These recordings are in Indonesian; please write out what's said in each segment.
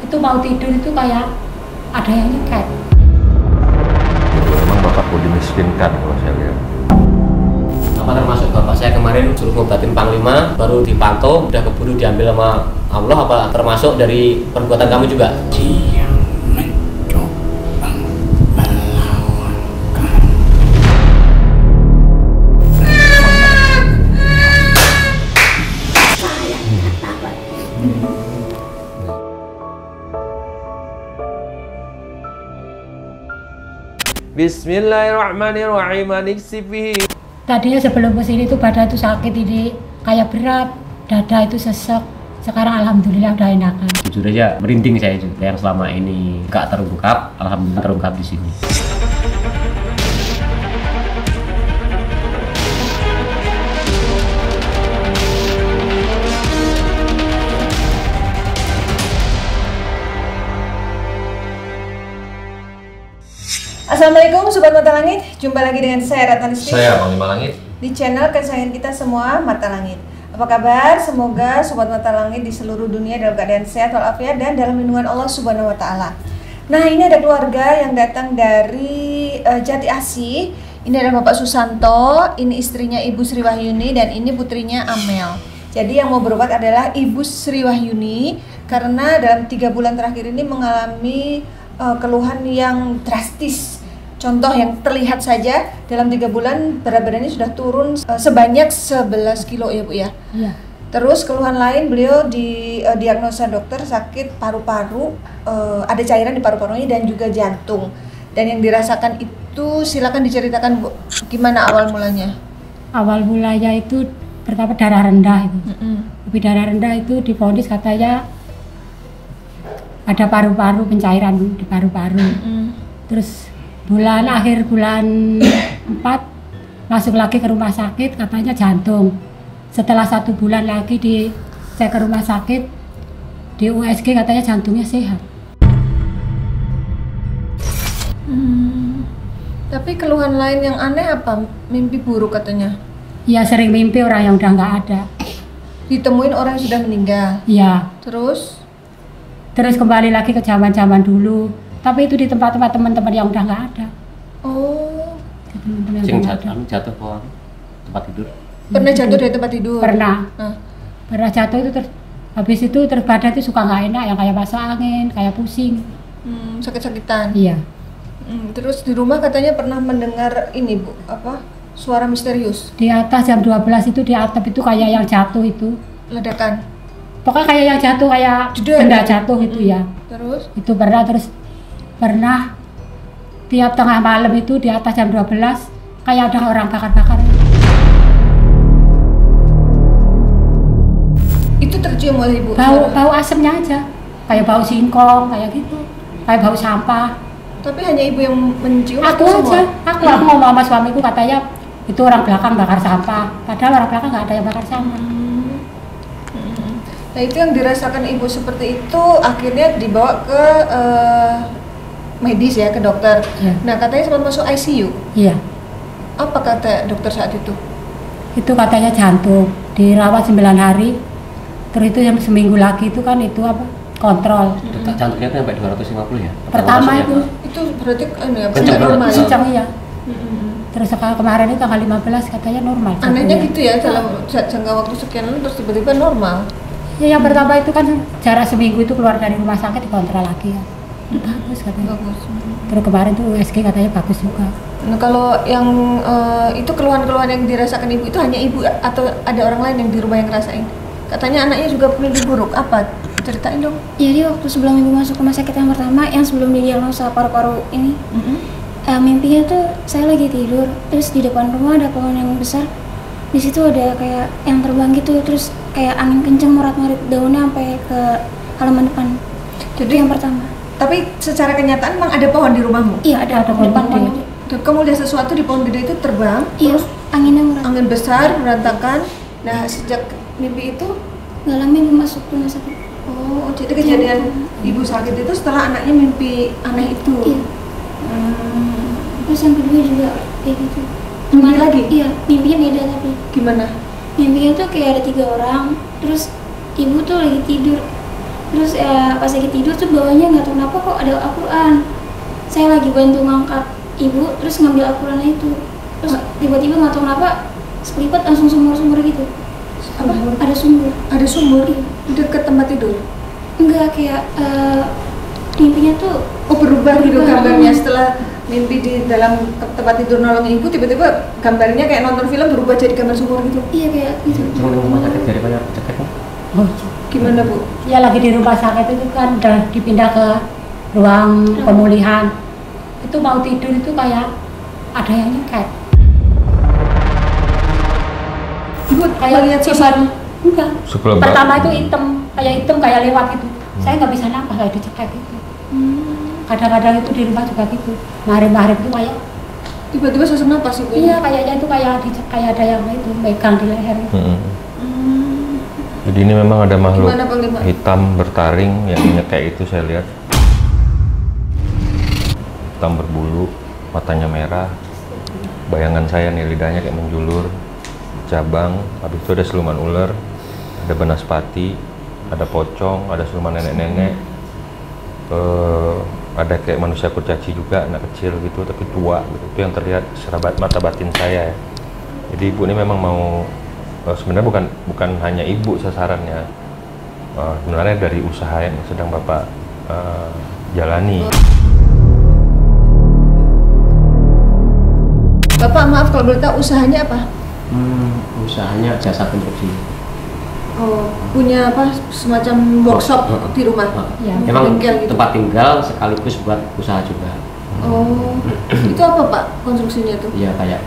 itu mau tidur itu kayak ada yang nyeket. Memang bapak mau dimiskinkan kalau saya lihat. Apa termasuk bapak saya kemarin suruh ngobatin Panglima, baru dipantau, udah keburu diambil sama Allah, apa termasuk dari perbuatan kamu juga? Dia mencoba melawankan. Bismillahirrahmanirrahim. Aniksifihi. Tadinya sebelum kesini tuh badan itu sakit, ini kayak berat, dada itu sesek. Sekarang alhamdulillah udah enakan. Jujur aja merinding saya juga yang selama ini gak terungkap, alhamdulillah terungkap di sini. Assalamualaikum Sobat Mata Langit, jumpa lagi dengan saya Ratna Rizky. Saya Panglima Langit. Di channel kesayangan kita semua, Mata Langit. Apa kabar? Semoga Sobat Mata Langit di seluruh dunia dalam keadaan sehat walafiat dan dalam lindungan Allah Subhanahu Wa Taala. Nah, ini ada keluarga yang datang dari Jati Asih. Ini adalah Bapak Susanto, ini istrinya Ibu Sri Wahyuni, dan ini putrinya Amel. Jadi yang mau berobat adalah Ibu Sri Wahyuni karena dalam 3 bulan terakhir ini mengalami keluhan yang drastis. Contoh yang terlihat saja dalam 3 bulan berat badannya sudah turun sebanyak 11 kilo ya Bu ya. Iya. Terus keluhan lain beliau diagnosa dokter sakit paru-paru, ada cairan di paru-parunya dan juga jantung. Dan yang dirasakan itu silakan diceritakan Bu, gimana awal mulanya? Awal mulanya itu pertama darah rendah itu. Tapi darah rendah itu divonis katanya ada paru-paru, pencairan di paru-paru. Terus akhir bulan 4 masuk lagi ke rumah sakit, katanya jantung. Setelah 1 bulan lagi dicek ke rumah sakit, di USG katanya jantungnya sehat. Tapi keluhan lain yang aneh apa? Mimpi buruk katanya? Ya sering mimpi orang yang udah nggak ada. Ditemuin orang yang sudah meninggal? Iya. Terus kembali lagi ke zaman-zaman dulu. Tapi itu di tempat-tempat teman-teman yang udah nggak ada. Oh. Teman-teman yang Sing udah nggak ada. jatuh ke tempat tidur. Pernah jatuh dari tempat tidur? Pernah. Nah. Pernah jatuh itu habis itu badan itu suka nggak enak, yang kayak masuk angin, kayak pusing. Sakit-sakitan? Iya. Terus di rumah katanya pernah mendengar ini Bu, apa? Suara misterius? Di atas jam 12 itu di atap itu kayak yang jatuh itu. Ledakan? Pokoknya kayak yang jatuh, kayak Jedar. benda jatuh itu ya. Terus? Itu pernah tiap tengah malam itu di atas jam 12 kayak ada orang bakar-bakar. Itu tercium oleh Ibu? Bau asemnya aja, kayak bau singkong, kayak gitu, kayak bau sampah. Tapi hanya Ibu yang mencium? Aku atau aja, semua? aku ngomong sama suamiku, katanya itu orang belakang bakar sampah, padahal orang belakang nggak ada yang bakar sampah. Nah itu yang dirasakan Ibu seperti itu akhirnya dibawa ke medis ya, ke dokter. Ya. Nah katanya sempat masuk ICU. Iya, Apa kata dokter saat itu? itu katanya jantung, dirawat 9 hari, terus itu yang seminggu lagi itu kan itu apa, kontrol. Detak jantungnya itu sampai 250 ya? Pertama itu Itu berarti Kencang tidak normal ya? kencang ya. Terus kemarin itu tanggal 15 katanya normal. Anehnya jantungnya. gitu ya, dalam jangka waktu sekian lama terus tiba-tiba normal. Ya, yang pertama itu kan jarak seminggu itu keluar dari rumah sakit dikontrol lagi ya. Bagus katanya. Bagus. Terus kemarin tuh USG katanya bagus juga. Nah kalau yang itu keluhan-keluhan yang dirasakan Ibu itu hanya Ibu atau ada orang lain yang di rumah yang ngerasain? Katanya anaknya juga mimpi buruk, apa? Ceritain dong. Jadi waktu sebelum ibu masuk rumah sakit yang pertama, yang sebelum didiagnosa paru-paru ini, mimpinya tuh saya lagi tidur, terus di depan rumah ada pohon yang besar. Di situ ada kayak yang terbang gitu, terus kayak angin kenceng morat-morit daunnya sampai ke halaman depan. Jadi yang pertama. Tapi secara kenyataan memang ada pohon di rumahmu? Iya ada pohon depan gede. pohon. Dan kamu lihat sesuatu di pohon gede itu terbang, Iya, terus anginnya morat. angin besar, berantakan. Nah sejak mimpi itu, Nggak lama ibu masuk rumah sakit. oh jadi kejadian Ibu sakit itu setelah anaknya mimpi aneh itu? Iya. Terus yang kedua juga kayak gitu. Mimpi lagi? Iya, mimpinya beda tapi. Gimana? Mimpinya tuh kayak ada 3 orang, terus ibu tuh lagi tidur, Terus pas lagi tidur tuh bawahnya nggak tahu kenapa kok ada Al-Quran. Saya lagi bantu ngangkat ibu, terus ngambil Al-Qurannya itu. Terus tiba-tiba nggak tahu kenapa sekelipat langsung sumur-sumur gitu. Apa? Ada sumur. Ada sumur di dekat tempat tidur. Enggak, kayak mimpinya tuh Berubah gitu berubah. gambarnya setelah mimpi di dalam tempat tidur nolongin ibu, tiba-tiba gambarnya kayak nonton film berubah jadi gambar sumur gitu. Iya kayak gitu. Cuma di rumah sakit dari banyak ceketnya. Oh, Gimana Bu? ya lagi di rumah sakit itu kan udah dipindah ke ruang pemulihan. Itu mau tidur itu kayak ada yang nyeket. Ibu Kayak lihat tidur. suasana. Enggak. Sebelum Pertama itu hitam kayak lewat gitu. Saya nggak bisa nafas kayak dicekek gitu. Kadang-kadang itu di rumah juga gitu. Mahrib itu kayak Tiba-tiba sesak napas Ibu. iya kayaknya itu kayak ada yang itu megang di leher. Gitu. Jadi ini memang ada makhluk Gimana, Panglima? hitam bertaring yang nyekek itu saya lihat. Hitam berbulu, matanya merah. Bayangan saya nih lidahnya kayak menjulur, cabang. Habis itu ada siluman ular, ada banaspati, ada pocong, ada siluman nenek-nenek. Ada kayak manusia kurcaci juga, anak kecil gitu, tapi tua gitu. Itu yang terlihat secara mata batin saya ya. Jadi ibu ini memang mau sebenarnya bukan hanya ibu sasarannya, sebenarnya dari usaha yang sedang bapak jalani. Bapak maaf kalau boleh tahu usahanya apa? Usahanya jasa konstruksi. Oh, punya apa semacam workshop di rumah. Ya. Emang Bengkel gitu. tempat tinggal sekaligus buat usaha juga. Oh, itu apa Pak konstruksinya tuh? Iya kayak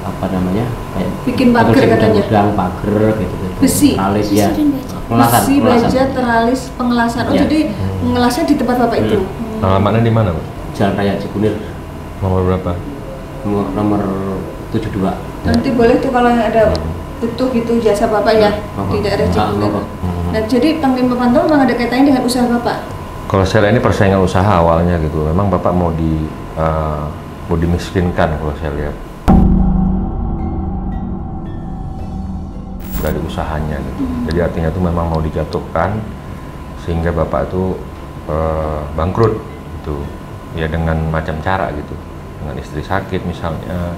apa namanya? Kayak Bikin pagar konstruksi katanya. gudang, pagar gitu. Besi? Teralis ya. Besi dan baja. Pengelasan. Besi, baja, teralis, pengelasan. Oh, Iya. jadi ngelasnya di tempat Bapak itu. Alamatnya di mana, Bu? Jalan Raya Cikunir Nomor berapa? nomor 72. Nanti boleh tuh kalau yang ada butuh gitu jasa Bapak ya di daerah Cikunir. Nah, jadi Panglima Pantau memang ada kaitannya dengan usaha Bapak. Kalau saya lihat ini persaingan usaha awalnya gitu. Memang bapak mau dimiskinkan kalau saya lihat. Dari usahanya gitu. Jadi artinya itu memang mau dijatuhkan sehingga bapak itu bangkrut gitu. Ya dengan macam cara gitu. Dengan istri sakit misalnya,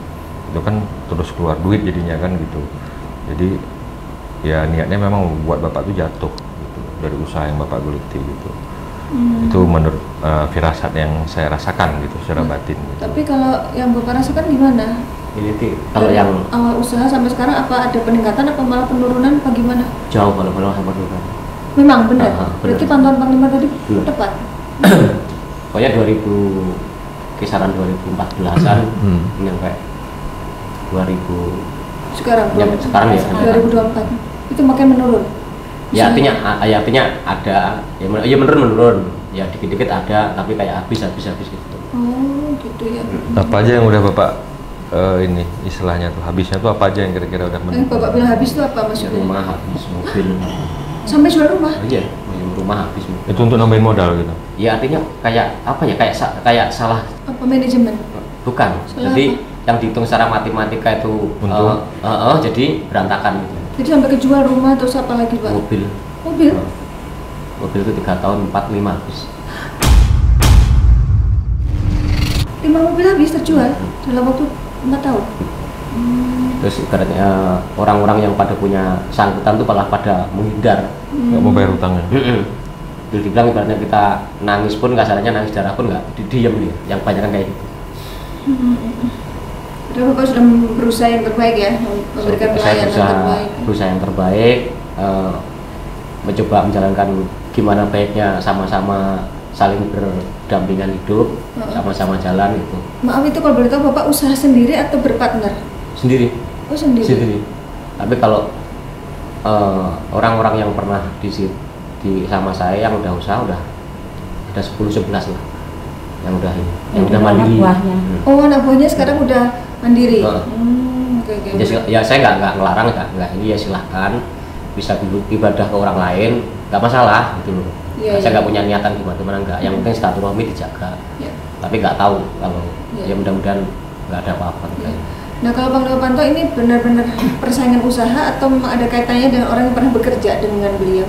itu kan terus keluar duit jadinya kan gitu. Jadi ya niatnya memang membuat bapak itu jatuh gitu, dari usaha yang bapak geluti gitu. Itu menurut firasat yang saya rasakan gitu secara batin gitu. Tapi kalau yang Bapak rasakan gimana? Ini kalau Dari yang awal usaha sampai sekarang apa ada peningkatan apa malah penurunan apa gimana? jauh kalau sama dulu. Memang benar. Benar. Berarti pantauan Panglima tadi Benar. tepat. Pokoknya 2000 kisaran 2014-an sampai 2000 Sekarang ya, sekarang ya 2024 itu makin menurun. ya artinya ada ya menurun ya dikit-dikit ada tapi kayak habis gitu. Oh, gitu ya. Apa aja yang udah bapak ini istilahnya tuh habisnya tuh apa aja yang kira-kira udah Bapak bilang habis itu apa Ya, maksudnya? rumah habis, mobil. Sampai jual rumah? Iya, rumah habis. Mobil. itu untuk nambahin modal gitu. Ya artinya kayak apa ya kayak salah Apa manajemen? bukan. Salah Jadi apa? yang dihitung secara matematika itu Untung. jadi berantakan gitu. Jadi sampai kejual rumah terus apa lagi Pak? Mobil. Mobil? Mobil itu 3 tahun 4-5 habis. 5 mobil habis terjual dalam waktu 4 tahun. Terus ibaratnya orang-orang yang pada punya sangkutan tuh malah pada menghindar. Nggak mau bayar utangnya. Terus dibilang ibaratnya kita nangis pun kasarnya nangis darah pun nggak diem dia. Yang banyak kan kayak gitu. Padahal Bapak sudah berusaha yang terbaik ya, memberikan Saya pelayanan terbaik. berusaha yang terbaik, mencoba menjalankan gimana baiknya sama-sama saling berdampingan hidup, sama-sama jalan itu Maaf itu kalau boleh tahu Bapak usaha sendiri atau berpartner? sendiri. Oh sendiri. Tapi kalau orang-orang yang pernah di sama saya yang udah usaha udah ada 10-11 lah yang udah ini, yang udah Anak mandiri. buahnya. Oh anak buahnya sekarang udah mandiri. Heeh. Oke. Ya saya nggak ngelarang nggak ini ya silahkan bisa ibadah ke orang lain nggak masalah gitu loh. Iya, Saya iya. nggak punya niatan gimana nggak. Yang penting silaturahmi dijaga. Ya. Tapi nggak tahu kalau Iya. ya mudah-mudahan nggak ada apa-apa. Ya. Nah kalau Panglima Pantau ini benar-benar persaingan usaha atau memang ada kaitannya dengan orang yang pernah bekerja dengan beliau?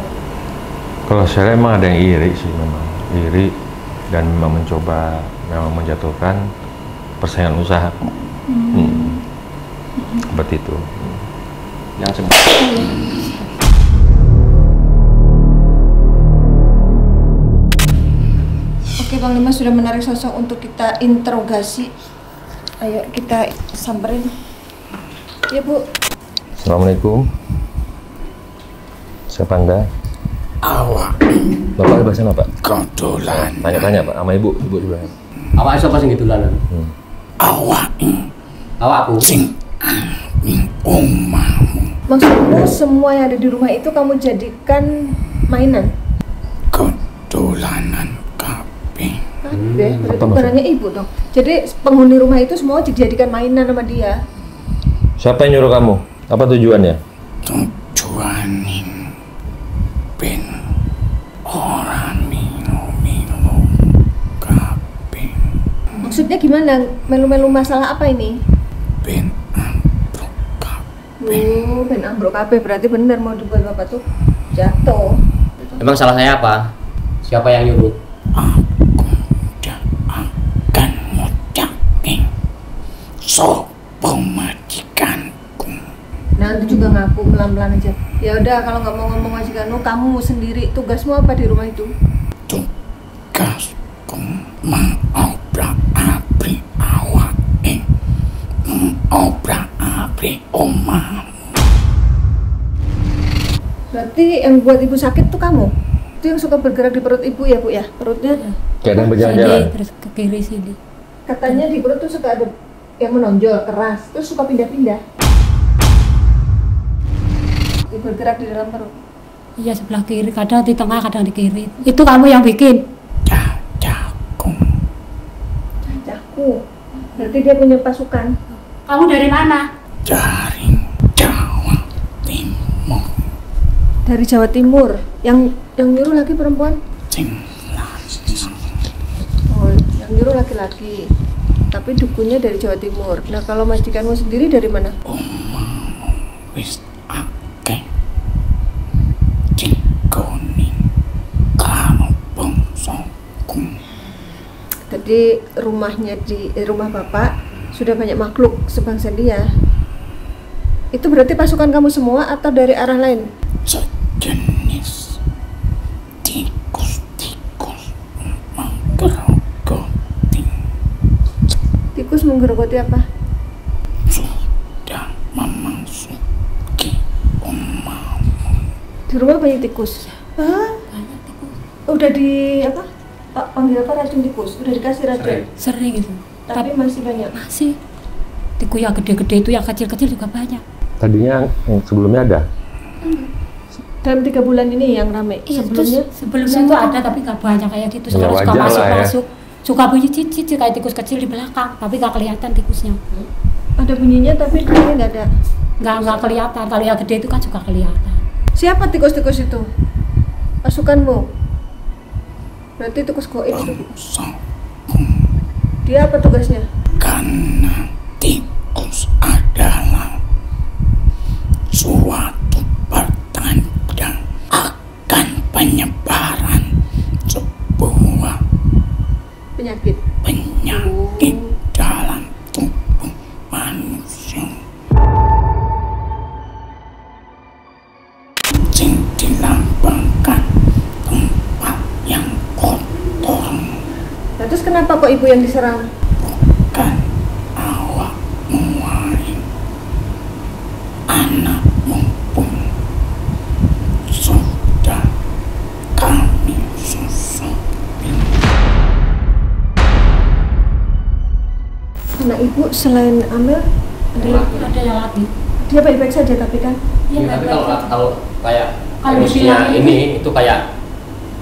Kalau saya emang ada yang iri sih, memang iri dan memang mencoba memang menjatuhkan persaingan usaha. Seperti itu. Yang Oke, Panglima sudah menarik sosok untuk kita interogasi. Ayo kita samperin. Ya, Bu. Assalamualaikum. Siapa Anda? Awak Bapak bahasa apa, Pak? kedulan. Tanya-tanya, Pak, sama Ibu di belakang. Awak siapa sing gitulan? Awak Awakku. sing ning omahmu Maksudmu semua yang ada di rumah itu kamu jadikan mainan? kedolanan kabeh. Kabeh, berarti Apa barangnya ibu dong. Jadi penghuni rumah itu semua dijadikan mainan sama dia. Siapa yang nyuruh kamu? Apa tujuannya? Tujuanin ben ora minum kabeh. Maksudnya gimana? Melu-melu masalah apa ini? Ben ambruk kabeh. Oh, ben ambruk kabeh, berarti bener mau dibuat bapak tuh jatuh. Emang salah saya apa? Siapa yang nyuruh? Aku ndak akan ngucapin sopo majikanku. Nanti juga ngaku pelan-pelan aja. Ya udah, kalau nggak mau ngomong majikanmu, kamu sendiri tugasmu apa di rumah itu? Tugasku mengobrak-abrik awake, mengobrak-abrik omahmu. Berarti yang buat ibu sakit tuh kamu? Itu yang suka bergerak di perut ibu ya, Bu ya? Perutnya Kayak ada yang berjalan-jalan. Sini, terus ke kiri sini. katanya di perut tuh suka ada yang menonjol, keras, terus suka pindah-pindah. Dia bergerak di dalam perut. Iya, sebelah kiri, kadang di tengah, kadang di kiri. Itu kamu yang bikin. Cacaku Cacahku. Berarti dia punya pasukan. Kamu dari mana? dari Jawa Timur Dari Jawa Timur. Yang nyuruh laki perempuan? sing lanang. Oh, yang nyuruh laki-laki. Tapi dukunnya dari Jawa Timur. Nah, kalau majikanmu sendiri dari mana? Omahmu wis akeh cikoni karo bangsaku. Tadi rumahnya di rumah Bapak sudah banyak makhluk sebangsa dia. Itu berarti pasukan kamu semua atau dari arah lain? Sejenis tikus-tikus menggerogoti Tikus menggerogoti apa? sudah memasuki omahmu. Di rumah banyak tikus. Hah? Udah di apa? Pak panggil apa, racun tikus? Udah dikasih racun. Sering itu. Tapi masih banyak. Masih. Tikus yang gede-gede itu, yang kecil-kecil juga banyak. Tadinya sebelumnya ada. Dalam 3 bulan ini yang rame. Iya, Sebelumnya sebelumnya itu ada tapi nggak banyak kayak gitu. Ya, Sekarang suka wajar lah ya. masuk-masuk. Suka bunyi cicit kayak tikus kecil di belakang, tapi nggak kelihatan tikusnya. ada bunyinya tapi dia nggak ada. Nggak kelihatan. Kalau yang gede itu kan juga kelihatan. Siapa tikus-tikus itu? Pasukanmu? Berarti tikus goib itu. Bangsaku Dia apa tugasnya? karena tikus adalah suatu pertanda akan penyebaran sebuah Penyakit. penyakit dalam tubuh manusia sing dilambangkan tempat yang kotor, Nah, terus kenapa kok ibu yang diserang? bukan awakmu wae, anakmu pun sudah kami susupin. Anak ibu selain Amel Ada yang lagi. dia baik-baik saja tapi kan Iya, Tapi baik-baik. kalau kayak Kalau emosinya dibilang ini itu kayak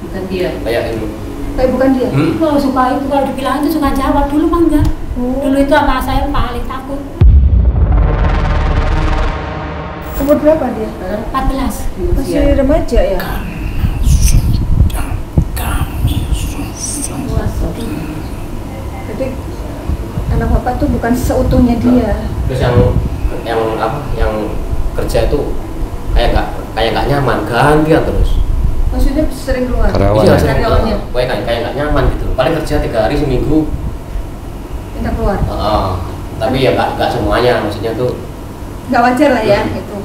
Bukan dia. kayak ini. kayak bukan dia. Kalau suka itu, kalau dibilang itu suka jawab. Dulu mah enggak. Oh. Dulu itu sama saya paling takut. Umur berapa dia? 14. Masih remaja ya? Sudah kami susupin. Jadi anak bapak tuh bukan seutuhnya dia. Terus yang apa? Yang kerja itu kayak nggak nyaman, gantian terus. Maksudnya maksudnya sering keluar. Karyawan. Iya, ya? sering Karyawannya. kayak nggak nyaman gitu. Paling kerja 3 hari seminggu. Minta keluar. Tapi ya nggak semuanya, maksudnya tuh Nggak wajar lah ya itu.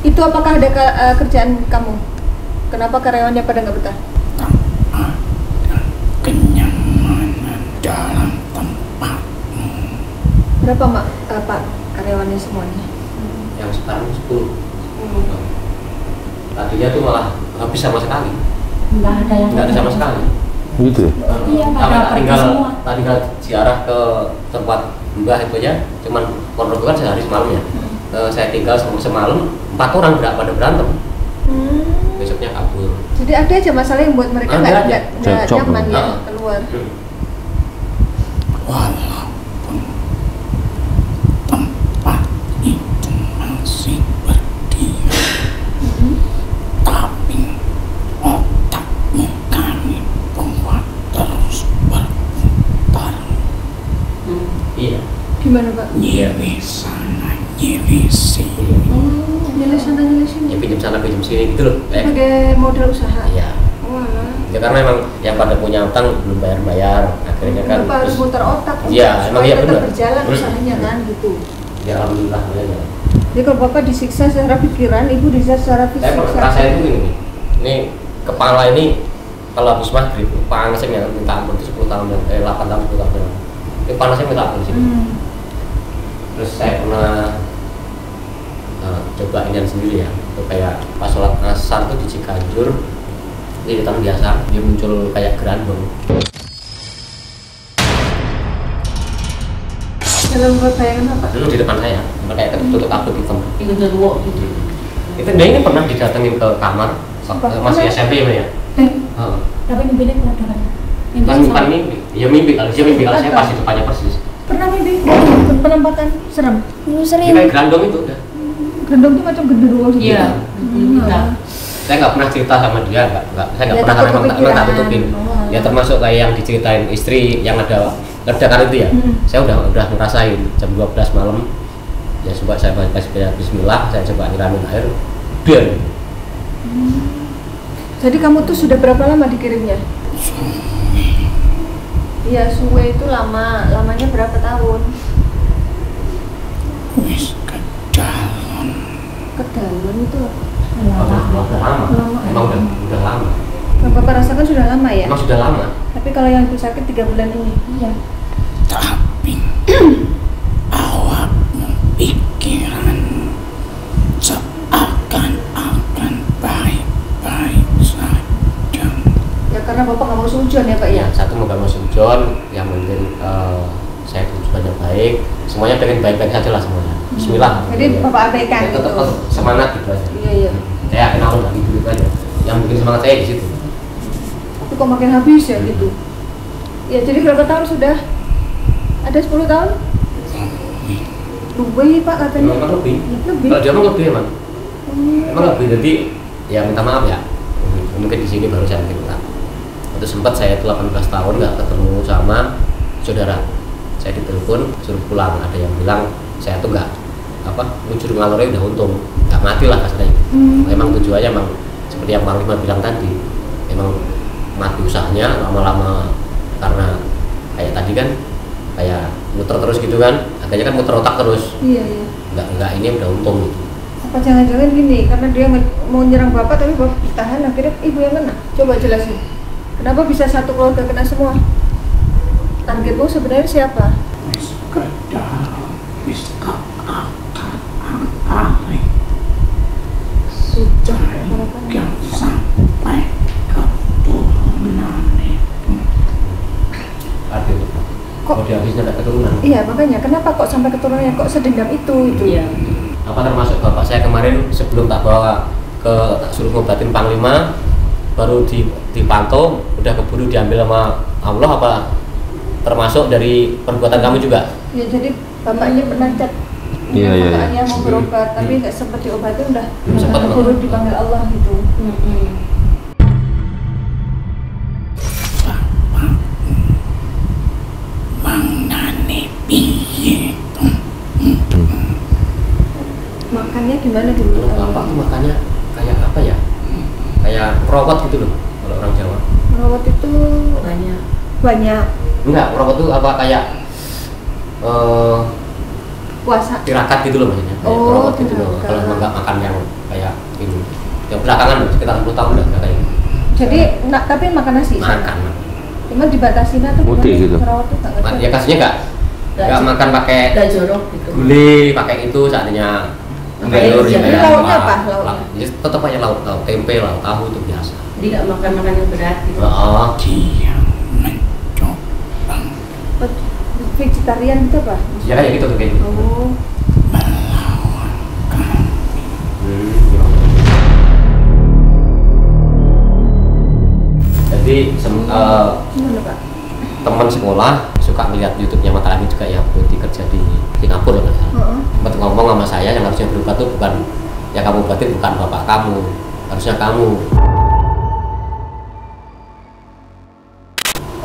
Itu apakah ada kerjaan kamu? Kenapa karyawannya pada nggak betah? Tak ada kenyamanan dalam tempatmu. Berapa Pak karyawannya semuanya? yang sekarang 10. Tadinya tuh malah habis sama sekali, Nggak ada sama sekali. Gitu ya? Iya, pada pergi semua. tinggal ziarah ke tempat mbah itu aja, cuman pondokan kan sehari semalam ya. Saya tinggal semalam, 4 orang pada berantem. Besoknya kabur. Jadi ada aja masalah yang buat mereka Ada aja. nggak Cocok nyaman ya dong. keluar. Walaupun tempat itu masih berdiam, tapi otakmu kami buat terus berputar. Iya. Gimana Pak? Nyiri sana, nyiri sini. Nilai sana nilai sini. Ya pinjam sana pinjam sini gitu loh. Sebagai modal usaha. Iya. Wah. Ya karena emang yang pada punya utang belum bayar, akhirnya kan. Kenapa harus muter otak? Iya, supaya emang iya tetap benar. berjalan usahanya kan gitu. Ya alhamdulillah ya. Jadi kalau Bapak disiksa secara pikiran, Ibu disiksa secara fisik. Saya pernah rasain itu gini, ini kepala ini kalau habis maghrib panasnya minta ampun itu 10 tahun 8 tahun 10 tahun. Ini panasnya minta ampun sih. Terus saya pernah coba inian sendiri ya, itu kayak pas sholat asar tuh di Ciganjur, ini di tahun biasa dia muncul kayak gerandong. Dalam bayangan apa? Dulu di depan saya, kayak tertutup kabut hitam. Itu dulu gitu. Itu dia ini pernah didatengin ke kamar, masih SMP ya. Tapi mimpinya keladakan. Bukan mimpi, ya mimpi kalau saya pas di depannya persis. Pernah mimpi penampakan serem? Dulu Dia sering. kayak gerandong itu udah. Gendong itu macam genderuwo gitu. Iya. Saya nggak pernah cerita sama dia, saya nggak Ya, pernah, takut karena emang tak kepikiran. tutupin. Oh. Ya termasuk kayak yang diceritain istri yang ada ledakan itu ya. Saya udah ngerasain jam 12 malam. Ya coba saya baca Bismillah, saya coba nyiramin air, biar. Jadi kamu tuh sudah berapa lama dikirimnya? Iya, suwe itu lama. Lamanya berapa tahun? Wis ke dalam. Ke dalam itu. Udah lama, emang udah lama. Yang Bapak rasakan sudah lama ya? Emang sudah lama. Tapi kalau yang Ibu sakit 3 bulan ini? Iya. Tapi awakmu pikiranmu seakan-akan baik-baik saja. Ya karena Bapak nggak mau sujon ya Pak ya? Ya, satu mau gak mau sujon, yang mungkin saya tujuannya baik, semuanya pengen baik-baik saja lah semuanya. Bismillah. Jadi Bapak abaikan Ya, tetap gitu. semangat gitu aja. Iya, iya. Saya kenal lagi dulu aja. Yang bikin semangat saya di situ. Tapi kok makin habis ya gitu. Ya jadi berapa tahun sudah? Ada 10 tahun? Lebih Pak katanya. Emang lebih. Lebih. Kalau dia emang lebih emang. Emang lebih, jadi ya minta maaf ya. Mungkin di sini baru saya minta. Itu sempat saya itu 18 tahun nggak ketemu sama saudara. Saya ditelepon suruh pulang. Ada yang bilang saya tuh nggak luncur ngalornya udah untung, nggak mati lah kasarnya. Memang tujuannya emang seperti yang Panglima bilang tadi, emang mati usahanya lama-lama karena kayak tadi kan kayak muter terus gitu kan, akhirnya kan muter otak terus. Iya, iya. Nggak ini udah untung gitu. Apa jangan-jangan gini, karena dia mau nyerang Bapak tapi Bapak bertahan, akhirnya Ibu yang kena. Coba jelasin. Kenapa bisa satu keluarga kena semua? Targetmu sebenarnya siapa? Wis ke dalam, wis ke akar-akar. Sudah. Yang sampai keturunan itu. Artinya Kok? kalau dia habisnya nggak keturunan. Iya makanya, kenapa kok sampai keturunannya kok sedendam itu? Iya. Apa termasuk bapak saya kemarin sebelum tak bawa tak suruh ngobatin Panglima, baru dipantau udah keburu diambil sama Allah, apa termasuk dari perbuatan kamu juga? Ya jadi bapaknya pernah chat. Iya, iya, iya. Bapaknya mau berobat tapi nggak sempat diobatin, udah Sempat. keburu dipanggil Allah gitu. Mangane piye to? Makannya gimana dulu? Bapak tuh makannya kayak apa ya? Kayak merawat gitu loh kalau orang Jawa. Merawat itu banyak. Enggak, merawat itu apa kayak Puasa. tirakat gitu loh maksudnya. Kayak Oh, merawat gitu loh. tirakat. Kalau nggak makan yang kayak ini. Yang belakangan loh, sekitar 10 tahun udah kayak gitu. Jadi tapi makan nasi. Makan. Cuma dibatasin atau Putih gitu. Merawat tuh nggak ngerti. Ya kasihnya nggak makan pakai jorok gitu. gulai, pakai itu saatnya telur Iya, jadi lauknya apa? Lauknya? Ya, tetap aja lauk tempe, lauk tahu itu biasa. Jadi nggak makan yang berat gitu. Oh, Dia mencoba Vegetarian itu apa? ya kayak gitu tuh kayak gitu. Oh. melawan kami. Ya. Jadi Gimana Pak? teman sekolah suka melihat YouTube-nya Mata Langit juga yang berarti kerja di Singapura kan. Sempat ngomong sama saya yang harusnya berubah tuh bukan ya kamu berarti bukan bapak kamu, harusnya kamu.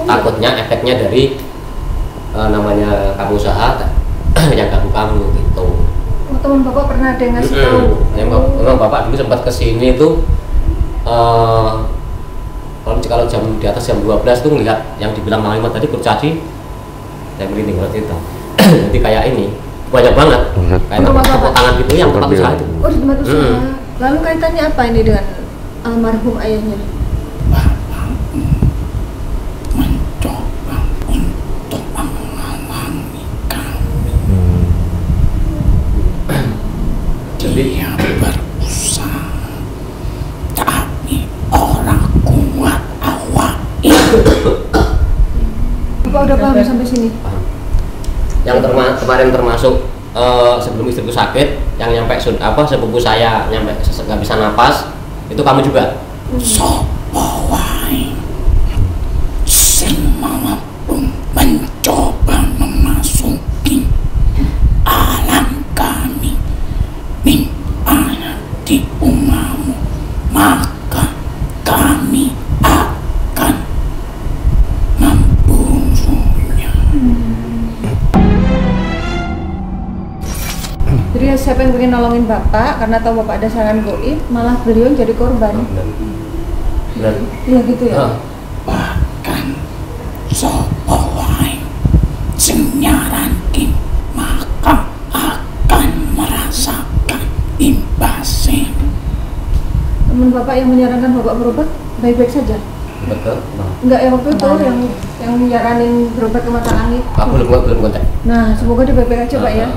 Takutnya efeknya dari namanya kamu usaha yang ganggu kamu gitu. Oh, teman Bapak pernah ada yang ngasih tahu. Memang bapak dulu sempat kesini tuh kalau jam di atas jam 12 tuh ngeliat yang dibilang Mang Limat tadi kurcaci, saya merinding berarti itu. Jadi kayak ini banyak banget kayak tepuk tangan gitu yang tempat usaha itu. Oh, di tempat usaha. Lalu kaitannya apa ini dengan almarhum ayahnya? Bapakmu mencoba untuk menghalangi kami. Dia berusaha, tapi orang kuat awak Bapak udah paham sampai sini? Paham. Yang kemarin termasuk sebelum istriku sakit, yang nyampe sepupu saya nyampe nggak bisa napas, itu kamu juga. Sopo wae sing mampu mencoba memasuki alam kami min di umamu, maka kami akan membunuhnya. Jadi siapa yang pengen nolongin Bapak karena tahu Bapak ada serangan goib, malah beliau yang jadi korban. Benar. Iya gitu ya. Bahkan sopo wae sing nyaranke maka akan merasakan imbasnya. Teman Bapak yang menyarankan Bapak berobat baik-baik saja. Betul. Nah. Enggak yang waktu itu yang nyaranin berobat ke Mata Langit. Aku belum kontak. Nah, semoga dia baik-baik aja Pak ya.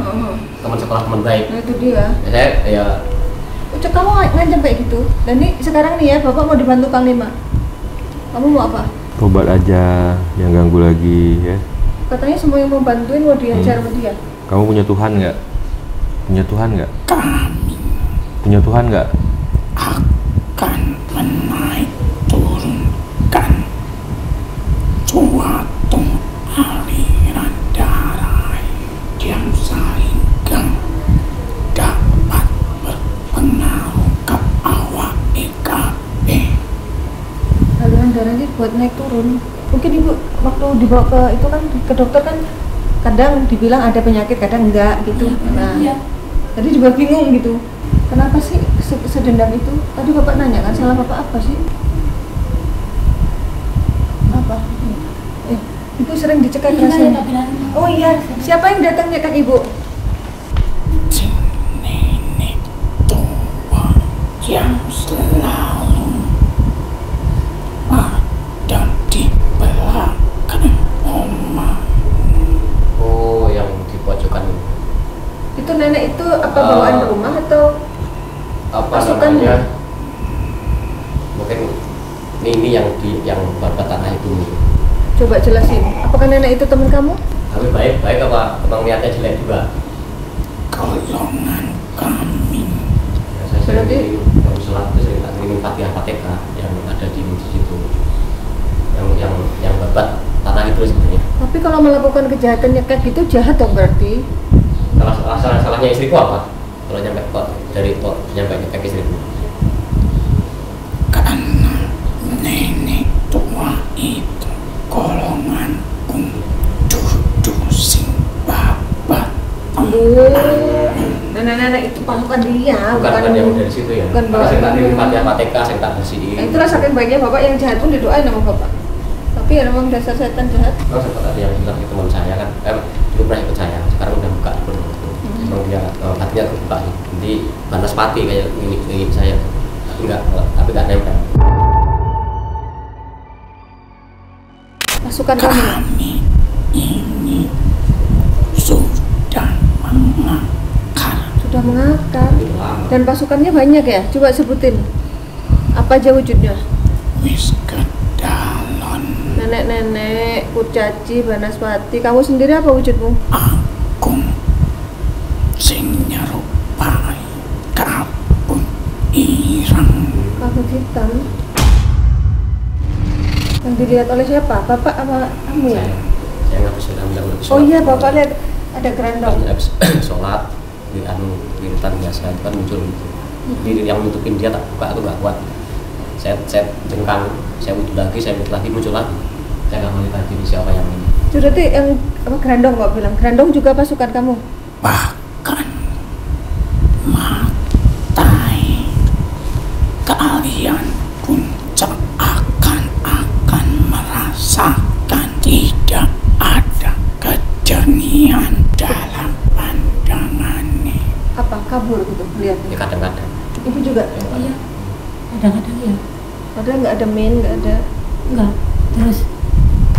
Teman sekolah teman baik. Nah itu dia. Ya, saya ya Ucap kamu ngancam kayak gitu. Dan ini sekarang nih ya Bapak mau dibantu Kang Lima. Kamu mau apa? Tobat aja, yang ganggu lagi ya. Katanya semua yang mau bantuin mau diajar sama dia. Kamu punya Tuhan nggak? Punya Tuhan nggak? Kami Punya Tuhan nggak? akan menaik turunkan suatu aliran darah yang sehingga dapat berpengaruh ke awak EKB. Aliran darahnya buat naik turun. Mungkin Ibu waktu dibawa ke itu kan ke dokter kan kadang dibilang ada penyakit, kadang enggak gitu. Nah, tadi juga bingung gitu. Kenapa sih sedendam itu? Tadi Bapak nanya kan salah Bapak apa sih? Apa? Ibu sering dicekak rasanya. Oh iya, siapa yang datang nyekak Ibu? Si nenek tua yang selalu ada di belakang rumah. oh yang di pojokan Itu nenek itu apa bawaan rumah atau apa pasukan? namanya? Mungkin ini yang babat tanah itu. Coba jelasin. Apakah nenek itu teman kamu? Tapi baik apa emang niatnya jelek juga? Golongan kami Ya, saya sering Berarti- yang sholat itu sering tak kirim Fatihah yang ada di masjid itu, yang babat tanah itu sebenarnya. Tapi kalau melakukan kejahatan nyekek gitu jahat dong berarti. Salahnya istriku apa? Kalau nyampe kok nyampe nyekek istriku. karena nenek tua itu golonganku dudu sing babat. Nenek-nenek itu pasukan dia, bukan yang dari situ ya. Bukan Saya tak kirim Fatihah Fatihah, saya tak bersihin. Nah, itulah saking baiknya bapak yang jahat pun didoain sama bapak. Tapi ya memang dasar setan jahat. Oh, sempat ada yang bilang itu teman saya kan, dulu pernah ikut saya, sekarang udah buka akun itu. Memang dia hatinya terbuka sih. Jadi Banaspati kayak ini saya, tapi nggak nempel. Pasukan kami ini sudah mengakar dan pasukannya banyak ya. Coba sebutin apa aja wujudnya. wis kedalon Nenek-nenek, kurcaci, Banaspati. Kamu sendiri apa wujudmu? aku sing nyerupai kabut ireng Kabut hitam. Yang dilihat oleh siapa? Bapak apa kamu ya? Saya nggak bisa bilang Oh iya, bapak lihat ada gerandong. habis sholat di wiritan biasa itu kan muncul gitu. Jadi yang nutupin dia tak buka itu nggak kuat. Saya jengkang, saya wudhu lagi, saya wudhu lagi, muncul lagi. Saya nggak melihat diri siapa yang ini. Berarti yang apa gerandong bapak bilang? Gerandong juga pasukan kamu? bahkan matai kalian pun akan merasakan tidak ada kejernihan dalam pandangannya. Apa kabur gitu lihat? Ya kadang-kadang. Ibu juga? Iya, kadang-kadang ya. Padahal nggak ada main, nggak ada. Enggak. Terus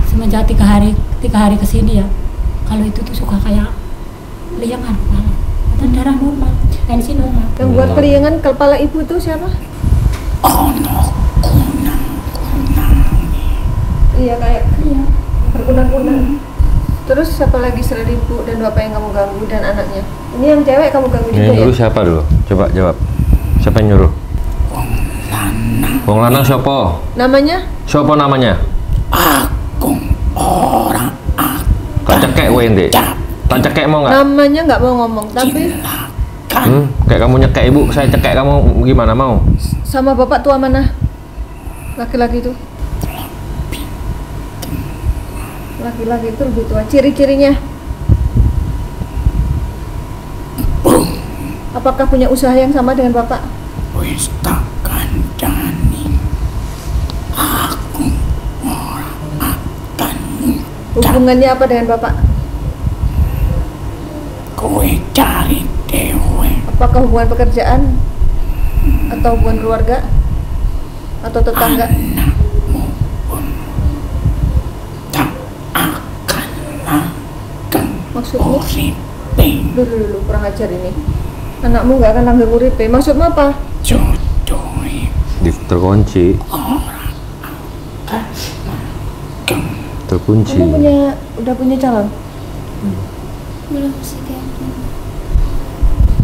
semenjak 3 hari kesini ya, kalau itu tuh suka kayak liangan kepala. Atau darah normal, tensi normal. Yang buat keliangan kepala ibu tuh siapa? Ono kunang Iya kayak berkunang-kunang. Terus siapa lagi selain ibu dan bapak yang kamu ganggu dan anaknya? Ini yang cewek kamu ganggu juga Yang ya? nyuruh siapa dulu? Coba jawab. Siapa yang nyuruh? Wong lanang siapa? Namanya? Siapa namanya? aku orang Tak cekek kowe ente. Tak cekek mau nggak? Namanya nggak mau ngomong, tapi Kayak kamu nyekek ibu, saya cekek kamu gimana mau? sama bapak tua mana? Laki-laki itu? Laki-laki itu lebih tua. Ciri-cirinya? Apakah punya usaha yang sama dengan bapak? wis tak kandhani aku ora akan Hubungannya apa dengan bapak? kowe cari dewe. Apakah hubungan pekerjaan? Atau hubungan keluarga? Atau tetangga? Anakmu pun tak akan langgeng Maksudnya? uripe Dulu, kurang ajar ini. Anakmu nggak akan langgeng uripe. Maksudmu apa? jodohe Terkunci. Terkunci. Kamu udah punya calon? Belum sih kayak.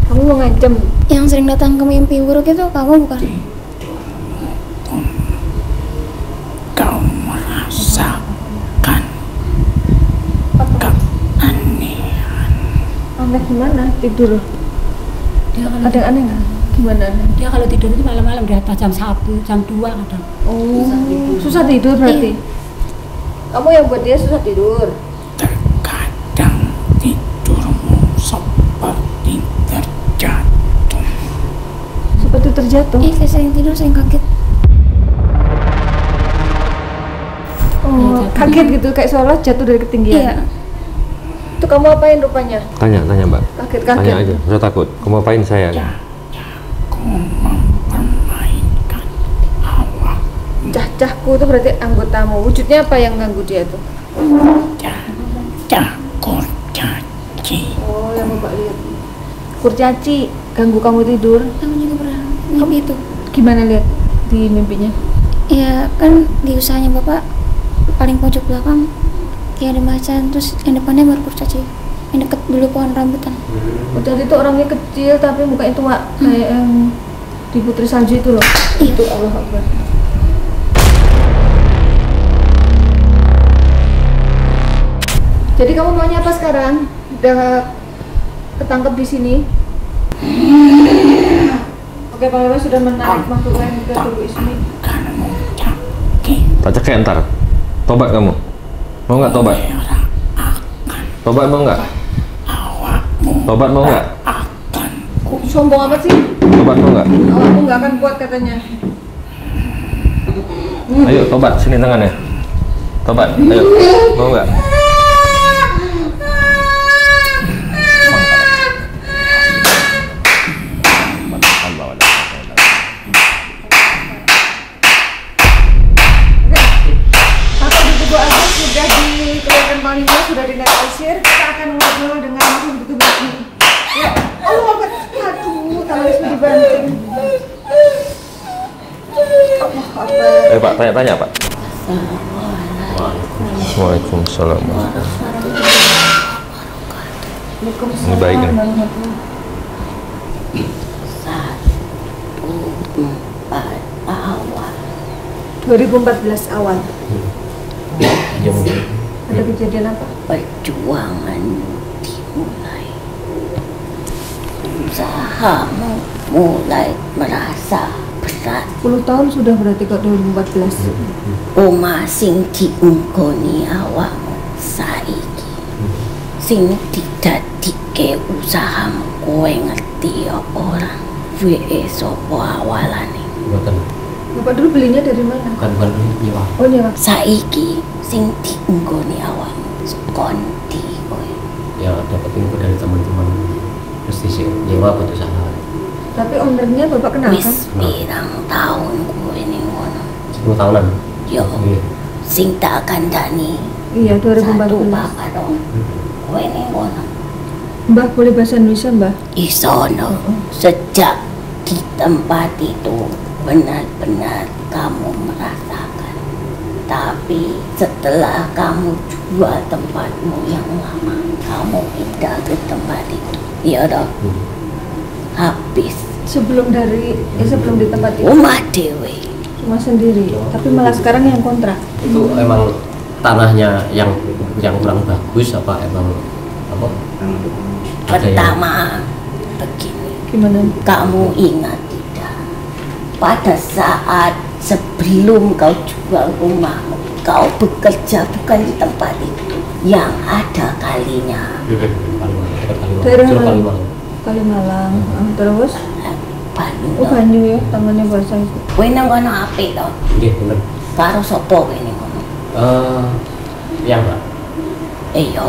Kamu mau ngancem? Yang sering datang ke mimpi buruk itu kamu bukan? kau merasakan keanehan. Aneh gimana? Tidur? Dia kalau Ada yang aneh nggak? Gimana? dia kalau tidur itu malam-malam di atas jam 1, jam 2 kadang. Oh, susah tidur berarti? Kamu yang buat dia susah tidur? Terkadang tidurmu seperti terjatuh. Seperti terjatuh? Kayak saya yang tidur saya yang kaget. Oh, kaget gitu, kayak seolah jatuh dari ketinggian. Iya. Itu kamu apain rupanya? Tanya mbak. Kaget-kaget. Tanya aja. Saya takut. Kamu apain saya? Aku mempermainkan awak Cah-cahku itu berarti anggotamu. Wujudnya apa yang ganggu dia tuh? cakur caci. Oh, yang bapak lihat. Kurcaci, ganggu kamu tidur. Kamu juga pernah mimpi itu? Gimana lihat di mimpinya? Ya kan di usahanya bapak paling pojok belakang kayak ada macan, terus yang depannya baru kurcaci yang deket dulu pohon rambutan. Udah itu orangnya kecil tapi mukanya tua kayak yang di Putri Salju itu loh. Iya. Itu Allah Akbar. Jadi kamu maunya apa sekarang? Udah ketangkep di sini. Oke, Pak Lewa sudah menarik makhluk lain ke tubuh Ismi. Kamu yakin Tak cekek ntar. Tobat kamu. Mau nggak tobat? Tobat mau nggak? awakmu Tobat mau nggak? akan Sombong amat sih? Tobat mau nggak? Awakmu nggak akan kuat katanya. Ayo tobat, sini tangannya. Tobat, ayo. Mau nggak? Atau di Tugu Agung sudah dikeluarkan panglima, sudah dinetralisir. Kita akan ngobrol dengan langsung begitu begini. Ya, Allah Akbar. Aduh, tangan Ismi dibanting. Allah Akbar. Pak, tanya-tanya Pak. Waalaikumsalam. Ini baik nih. 2014 awal. Ada kejadian apa? Perjuangan dimulai. Usahamu mulai merasa berat. 10 tahun sudah berarti kok 2014. Oma sing diunggoni awakmu saiki. Sing didadike usahamu kowe ngerti ya ora? Wae sapa awalane? Bukan Bapak dulu belinya dari mana? bukan nyewa. Oh nyewa. Saiki sing diunggoni awakmu kondi kowe. Ya dapat info dari teman-teman. Terus di nyewa buat usaha. Tapi ownernya Bapak kenal kan? Wis pirang tahun kowe ning ngono. 10 tahunan. Yo, Iya. sing tak kandhani Iya, 2014. 1 bakal dong. Kowe ning ngono. Mbah boleh bahasa Indonesia, Mbah? Isono sejak di tempat itu benar-benar kamu merasakan. Tapi setelah kamu jual tempatmu yang lama, kamu pindah ke tempat itu. Iya dong. Habis Sebelum di tempat itu rumah dewe. cuma sendiri. Tapi malah sekarang yang kontrak. Itu emang tanahnya yang kurang bagus apa emang apa? Ada yang Pertama begini, Gimana? kamu ingat tidak? Pada saat sebelum kau jual rumahmu, kau bekerja bukan di tempat itu. Yang ada kalinya Daerah Jual mana? Kalimalang. Kalimalang. Terus? Banyu. Oh Banyu ya, tangannya basah itu. Kowe nang kono apik to? Nggih, bener. Karo sapa kowe ning kono? Yang Mbak. Iya,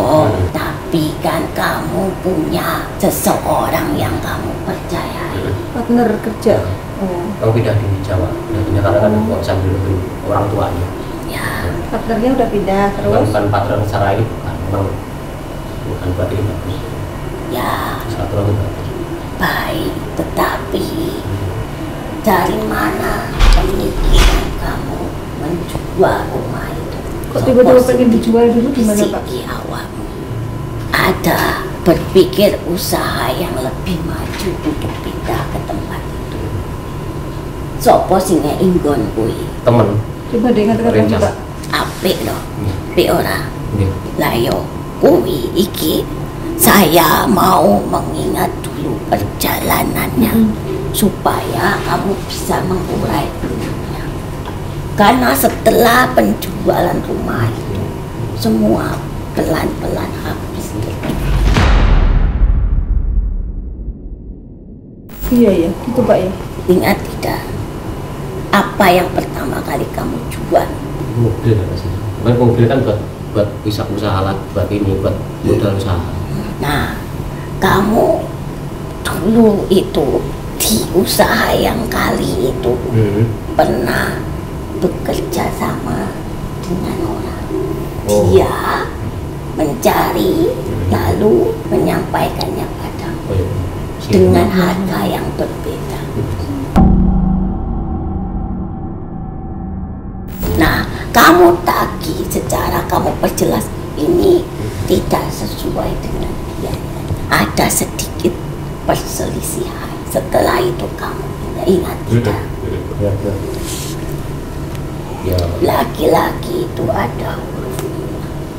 tapi kan kamu punya seseorang yang kamu percayai. Partner kerja. Oh. Kamu pindah di Jawa. Udah pindah karena kan nggak bisa nungguin orang tuanya. Ya, Partnernya udah pindah terus. Bukan patron secara ini bukan. Memang bukan berarti bagus. ya Satu itu bagus. baik. Tetapi dari mana pemikiran kamu menjual rumah itu? Kok tiba-tiba pengen dijual dulu gimana, Pak? Siki awakmu ada berpikir usaha yang lebih maju untuk pindah ke tempat itu. Sopo sing inggon kuwi? Temen. Coba diingat-ingat lagi, Rencana. Pak. Apik loh. Apik ora? Nggih. Lah yo kuwi iki saya mau mengingat dulu perjalanannya supaya kamu bisa mengurai dulunya. Karena setelah penjualan rumah itu semua pelan-pelan habis. Iya ya, gitu Pak ya. Ingat tidak? Apa yang pertama kali kamu jual? Mobil kan sih. Mobil kan buat usaha lah, buat modal usaha. Nah, kamu dulu itu di usaha yang kali itu pernah bekerja sama dengan orang. Oh. Dia mencari lalu menyampaikannya padamu Oh, iya. dengan harga yang berbeda. Nah, kamu tagih secara kamu perjelas ini tidak sesuai dengan dia. Ada sedikit perselisihan. Setelah itu kamu ingat tidak? Ya, ya. Ya, Laki-laki itu ada huruf I.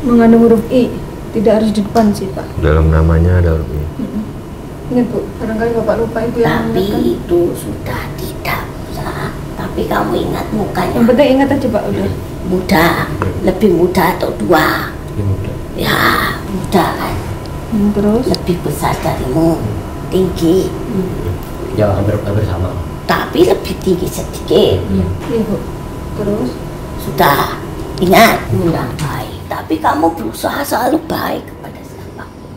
Mengandung huruf I, tidak harus di depan sih Pak. Dalam namanya ada huruf I. Ingat Bu, barangkali Bapak lupa itu yang Tapi mengingatkan. itu sudah tidak usah. Tapi kamu ingat mukanya. Yang penting ingat aja Pak, udah. Muda, lebih muda atau tua? ya mudah. Ya, muda kan. Terus? Lebih besar darimu, tinggi. Ya hampir sama. Tapi lebih tinggi sedikit. Iya Bu. Terus? Sudah ingat kurang baik. Tapi kamu berusaha selalu baik kepada siapapun.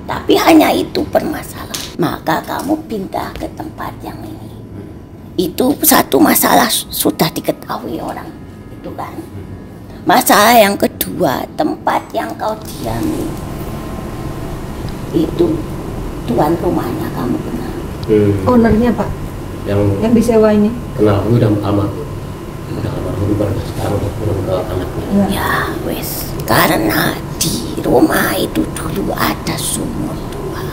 Tapi hanya itu permasalahan. Maka kamu pindah ke tempat yang ini. Itu satu masalah sudah diketahui orang itu kan. Masalah yang kedua, tempat yang kau diami itu tuan rumahnya kamu kenal. Ownernya Pak? Yang disewa ini? Kenal, aku udah almarhum. Udah almarhum baru sekarang udah pulang ke anaknya. Ya wes, karena di rumah itu dulu ada sumur tua.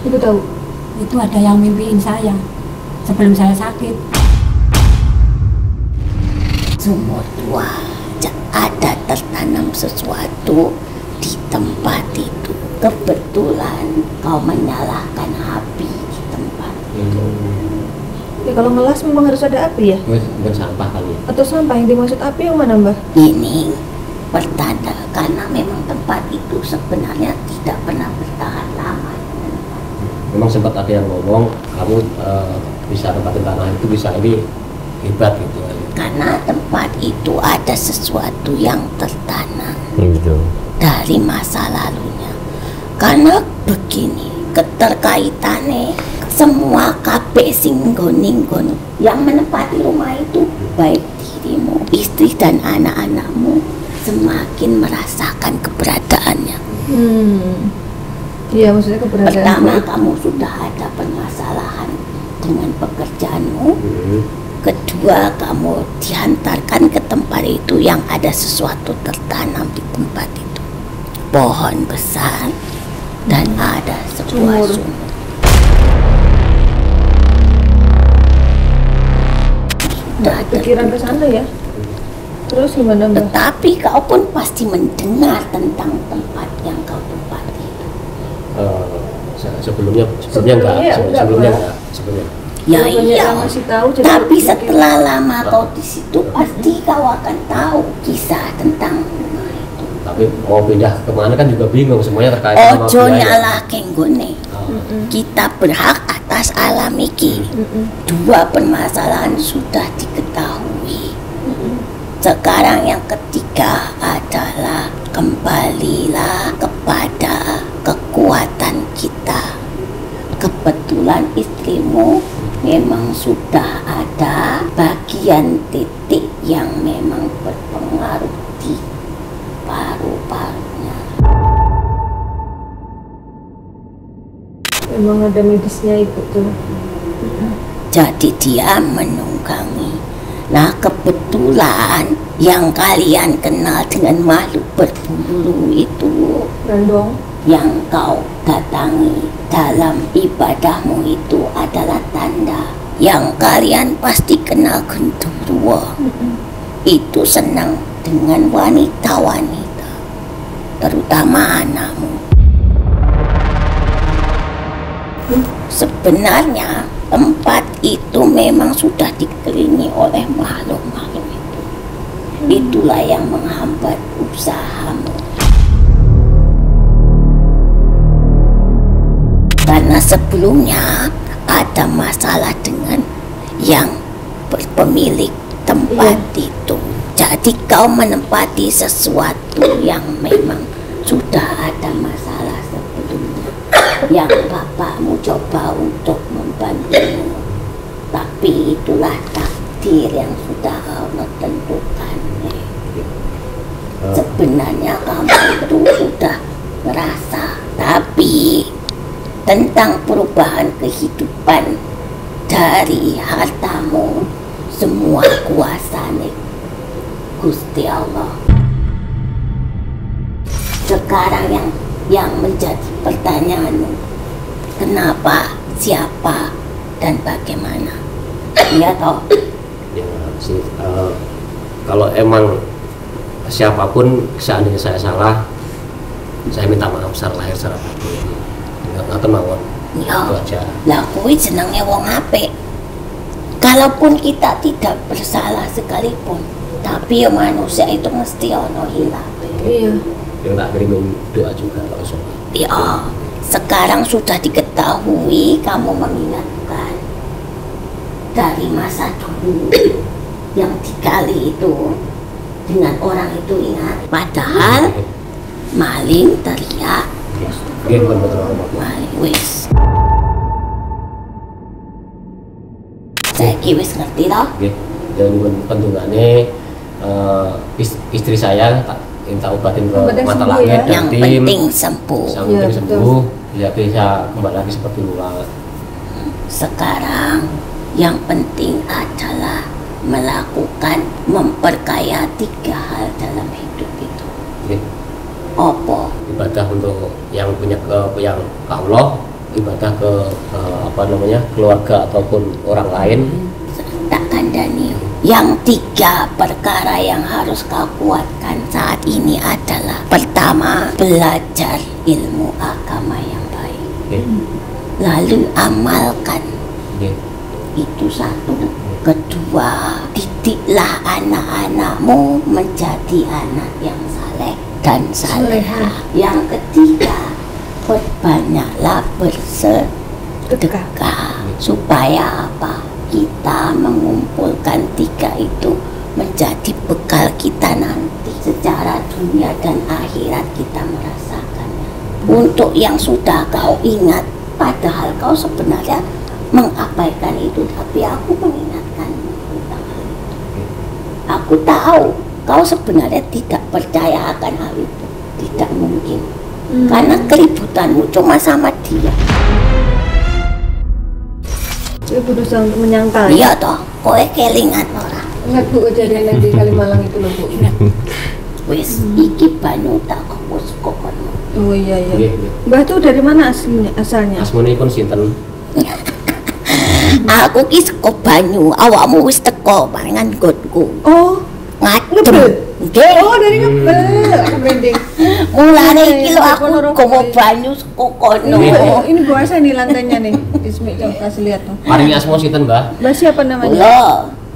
Ibu tahu? Itu ada yang mimpiin saya sebelum saya sakit. Sumur tua, ada tertanam sesuatu di tempat itu. Kebetulan kau menyalakan api di tempat itu. Ya kalau ngelas memang harus ada api ya? Bukan sampah kali ya. Atau sampah yang dimaksud api yang mana Mbak? Ini pertanda karena memang tempat itu sebenarnya tidak pernah bertahan lama. Memang sempat ada yang ngomong kamu bisa tempatin tanah itu bisa ini hebat gitu. Karena tempat itu ada sesuatu yang tertanam dari masa lalunya. Karena begini, keterkaitannya semua kabeh singgon-inggon yang menempati rumah itu, baik dirimu, istri dan anak-anakmu, semakin merasakan keberadaannya. Iya, maksudnya keberadaan. Pertama, kamu sudah ada permasalahan dengan pekerjaanmu. Kedua, kamu dihantarkan ke tempat itu yang ada sesuatu tertanam di tempat itu. Pohon besar dan ada sebuah sumur. Sudah pikiran ke sana ya? Terus gimana Mbak? Tetapi kau pun pasti mendengar tentang tempat yang kau tempati. Sebelumnya enggak. Ya iya, tahu, tapi setelah lama kau di situ pasti kau akan tahu kisah tentang rumah itu. Tapi mau pindah kemana kan juga bingung, semuanya terkait sama Ojo biaya. nyalah kenggone. Kita berhak atas alam iki. Dua permasalahan sudah diketahui. Sekarang yang ketiga adalah kembalilah kepada kekuatan kita. Kebetulan istrimu memang sudah ada bagian titik yang memang berpengaruh di paru-parunya. Memang ada medisnya itu tuh. Jadi dia menunggangi. Nah kebetulan yang kalian kenal dengan makhluk berbulu itu, Randong, yang kau datangi dalam ibadahmu itu adalah tanda yang kalian pasti kenal genderuwo. Itu senang dengan wanita-wanita, terutama anakmu. Sebenarnya tempat itu memang sudah dikelilingi oleh makhluk-makhluk itu. Itulah yang menghambat usahamu. Karena sebelumnya ada masalah dengan yang pemilik tempat itu. Jadi kau menempati sesuatu yang memang sudah ada masalah sebelumnya. Yang bapakmu coba untuk membantumu. Tapi itulah takdir yang sudah Allah tentukan. Sebenarnya kamu itu sudah merasa, tapi tentang perubahan kehidupan dari hartamu, semua kuasanya Gusti Allah. Sekarang yang menjadi pertanyaanmu, kenapa, siapa, dan bagaimana? Iya toh? Ya sih, kalau emang siapapun seandainya saya salah, saya minta maaf secara lahir secara batin. Nggak mawon. Ya, Itu aja. lah kuwi jenenge wong apik. Kalaupun kita tidak bersalah sekalipun, tapi ya manusia itu mesti ono hilang. iya. Yang tak kirimin doa juga kalau sholat. Ya, sekarang sudah diketahui kamu mengingatkan dari masa dulu yang dikali itu dengan orang itu ingat. Padahal maling teriak. Maling wis. Saya wis ngerti toh? Jangan pendungane istri saya minta obatin ke mata langit dan yang tim. penting sembuh. Yang penting sembuh, ya bisa kembali lagi seperti mula. Sekarang yang penting adalah memperkaya 3 hal dalam hidup itu. Apa? Ibadah untuk yang punya yang ke Allah, ibadah ke keluarga ataupun orang lain. Tak kandani. Yang 3 perkara yang harus kau kuatkan saat ini adalah: pertama, belajar ilmu agama yang baik. Lalu amalkan. Itu 1. Kedua, didiklah anak-anakmu menjadi anak yang saleh dan salehah. Yang ketiga, perbanyaklah bersedekah. Supaya apa? Kita mengumpulkan 3 itu menjadi bekal kita nanti secara dunia dan akhirat kita merasakannya. Untuk yang sudah kau ingat, padahal kau sebenarnya mengabaikan itu, tapi aku mengingatkanmu tentang hal itu. Aku tahu kau sebenarnya tidak percaya akan hal itu, tidak mungkin, karena keributanmu cuma sama dia. Ibu berusaha untuk menyangkal. Iya toh, kowe kelingan ora? Ingat Bu kejadian yang di Kalimalang itu loh Bu. Wis, iki banyu tak kepus kokonmu. Oh iya. Mbah tuh dari mana asalnya? Asmanipun sinten? Aku ki saka banyu, awakmu wis teko paringan nggonku. Oh, Ngadem. Nggih. oh dari ngebel. Aku branding. Mulane iki lho aku gowo banyu saka kono. Ini biasa nih lantainya nih. Ismi coba kasih lihat tuh. Paringi asma sinten, Mbah? Mbah siapa namanya? Lho,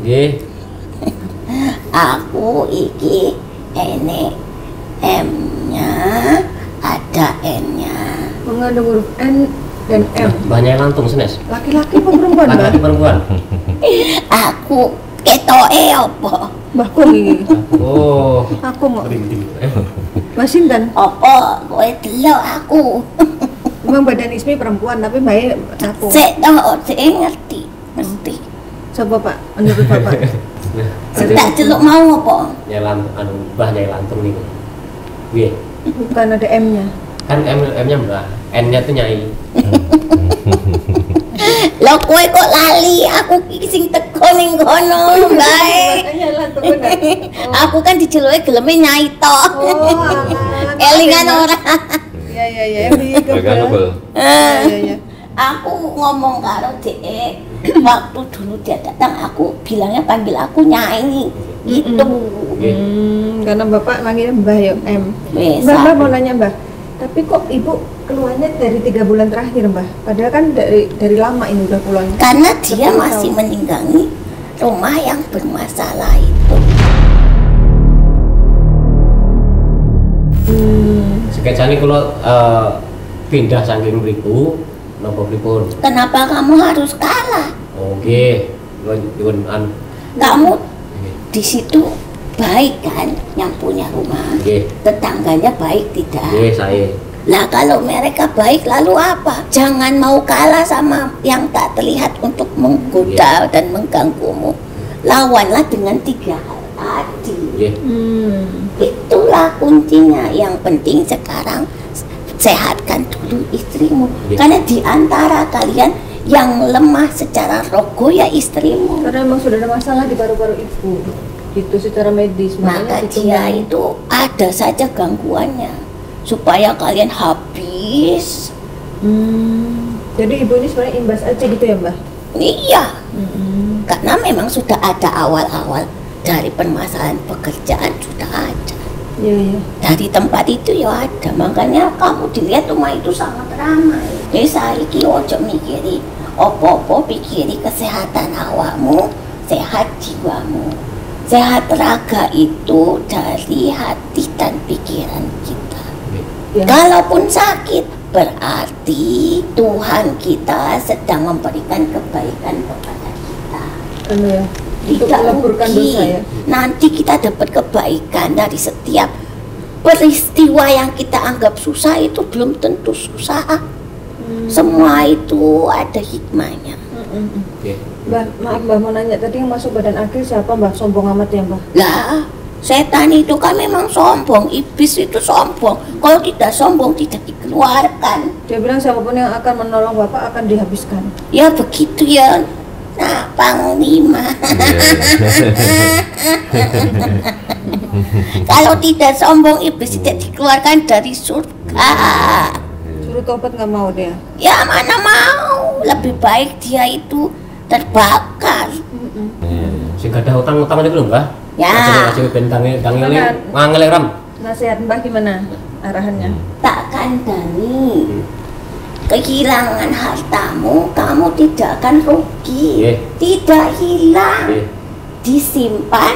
Nggih. aku iki enek M-nya, ada N-nya. Mengandung huruf N dan M. Mbahnya lantung senes. Laki-laki apa perempuan, Mbah? Laki-laki perempuan. Aku ketoke apa? Mbahku iki. Oh. Aku mau. Mbah sinten? Apa kowe delok aku? Memang badan Ismi perempuan tapi baik aku. Sik toh, sik ngerti, mesti. Coba Pak, menurut Bapak. Tak celuk mau apa? Nyai lantung, Mbah Nyai lantung niku. Nggih. Bukan ada M-nya. Kan M-nya Mbah, N-nya tuh Nyai. Lho kowe kok lali, aku iki sing teko ning kono, bae. Makanya lantung bener. Aku kan dijeluke geleme Nyai tok. Oh, alah. Elingan ora? Iya, di Agak Iya. Aku ngomong karo dhek, waktu dulu dia datang aku bilangnya panggil aku Nyai. Gitu. Karena Bapak manggilnya Mbah ya, M. Wes, Mbah mau nanya Mbah. Tapi kok Ibu keluarnya dari 3 bulan terakhir Mbah? Padahal kan dari lama ini udah pulang. karena dia 10 masih tahun. meninggalkan rumah yang bermasalah itu. Sekecane kula pindah saking mriku napa pripun? Kenapa kamu harus kalah? Oke, nyuwun Kamu di situ baik kan yang punya rumah? Nggih. Tetangganya baik tidak? Nggih, saya. Lah kalau mereka baik lalu apa? Jangan mau kalah sama yang tak terlihat untuk menggoda dan mengganggumu. Lawanlah dengan 3 hal tadi. Nggih. Itulah kuncinya. Yang penting sekarang sehatkan dulu istrimu. Ya. Karena di antara kalian yang lemah secara rogo ya istrimu. Karena memang sudah ada masalah di paru-paru Ibu. Itu secara medis. Maka makanya dia ditunggangi. itu ada saja gangguannya supaya kalian habis. Jadi Ibu ini sebenarnya imbas aja gitu ya Mbah? Iya. Karena memang sudah ada awal-awal dari permasalahan pekerjaan sudah ada. Iya. Dari tempat itu ya ada, makanya kamu dilihat rumah itu sangat ramai. Saiki ojo mikiri opo-opo, pikiri kesehatan awakmu, sehat jiwamu. Sehat raga itu dari hati dan pikiran kita. ya. Kalaupun sakit, berarti Tuhan kita sedang memberikan kebaikan kepada kita. Ya. Untuk Tidak meleburkan rugi. dosa ya. Nanti kita dapat kebaikan dari setiap peristiwa yang kita anggap susah itu belum tentu susah. Semua itu ada hikmahnya. Oke. Mbah, maaf Mbah mau nanya, tadi yang masuk badan akil siapa Mbah? Sombong amat ya Mbah? Lah, setan itu kan memang sombong, iblis itu sombong. Kalau tidak sombong tidak dikeluarkan. Dia bilang siapapun yang akan menolong Bapak akan dihabiskan. Ya begitu ya. Nah, Panglima. Kalau tidak sombong, iblis tidak dikeluarkan dari surga. Suruh tobat nggak mau dia. Ya mana mau, lebih baik dia itu terbakar. Sing gak ada utang-utang itu belum, Mbak? Ya. Kasih bentangnya, Gimana? mangel ram. Nasihat Mbah gimana arahannya? Tak kandani. Kehilangan hartamu, kamu tidak akan rugi. Iya. Tidak hilang. Oke. Disimpan,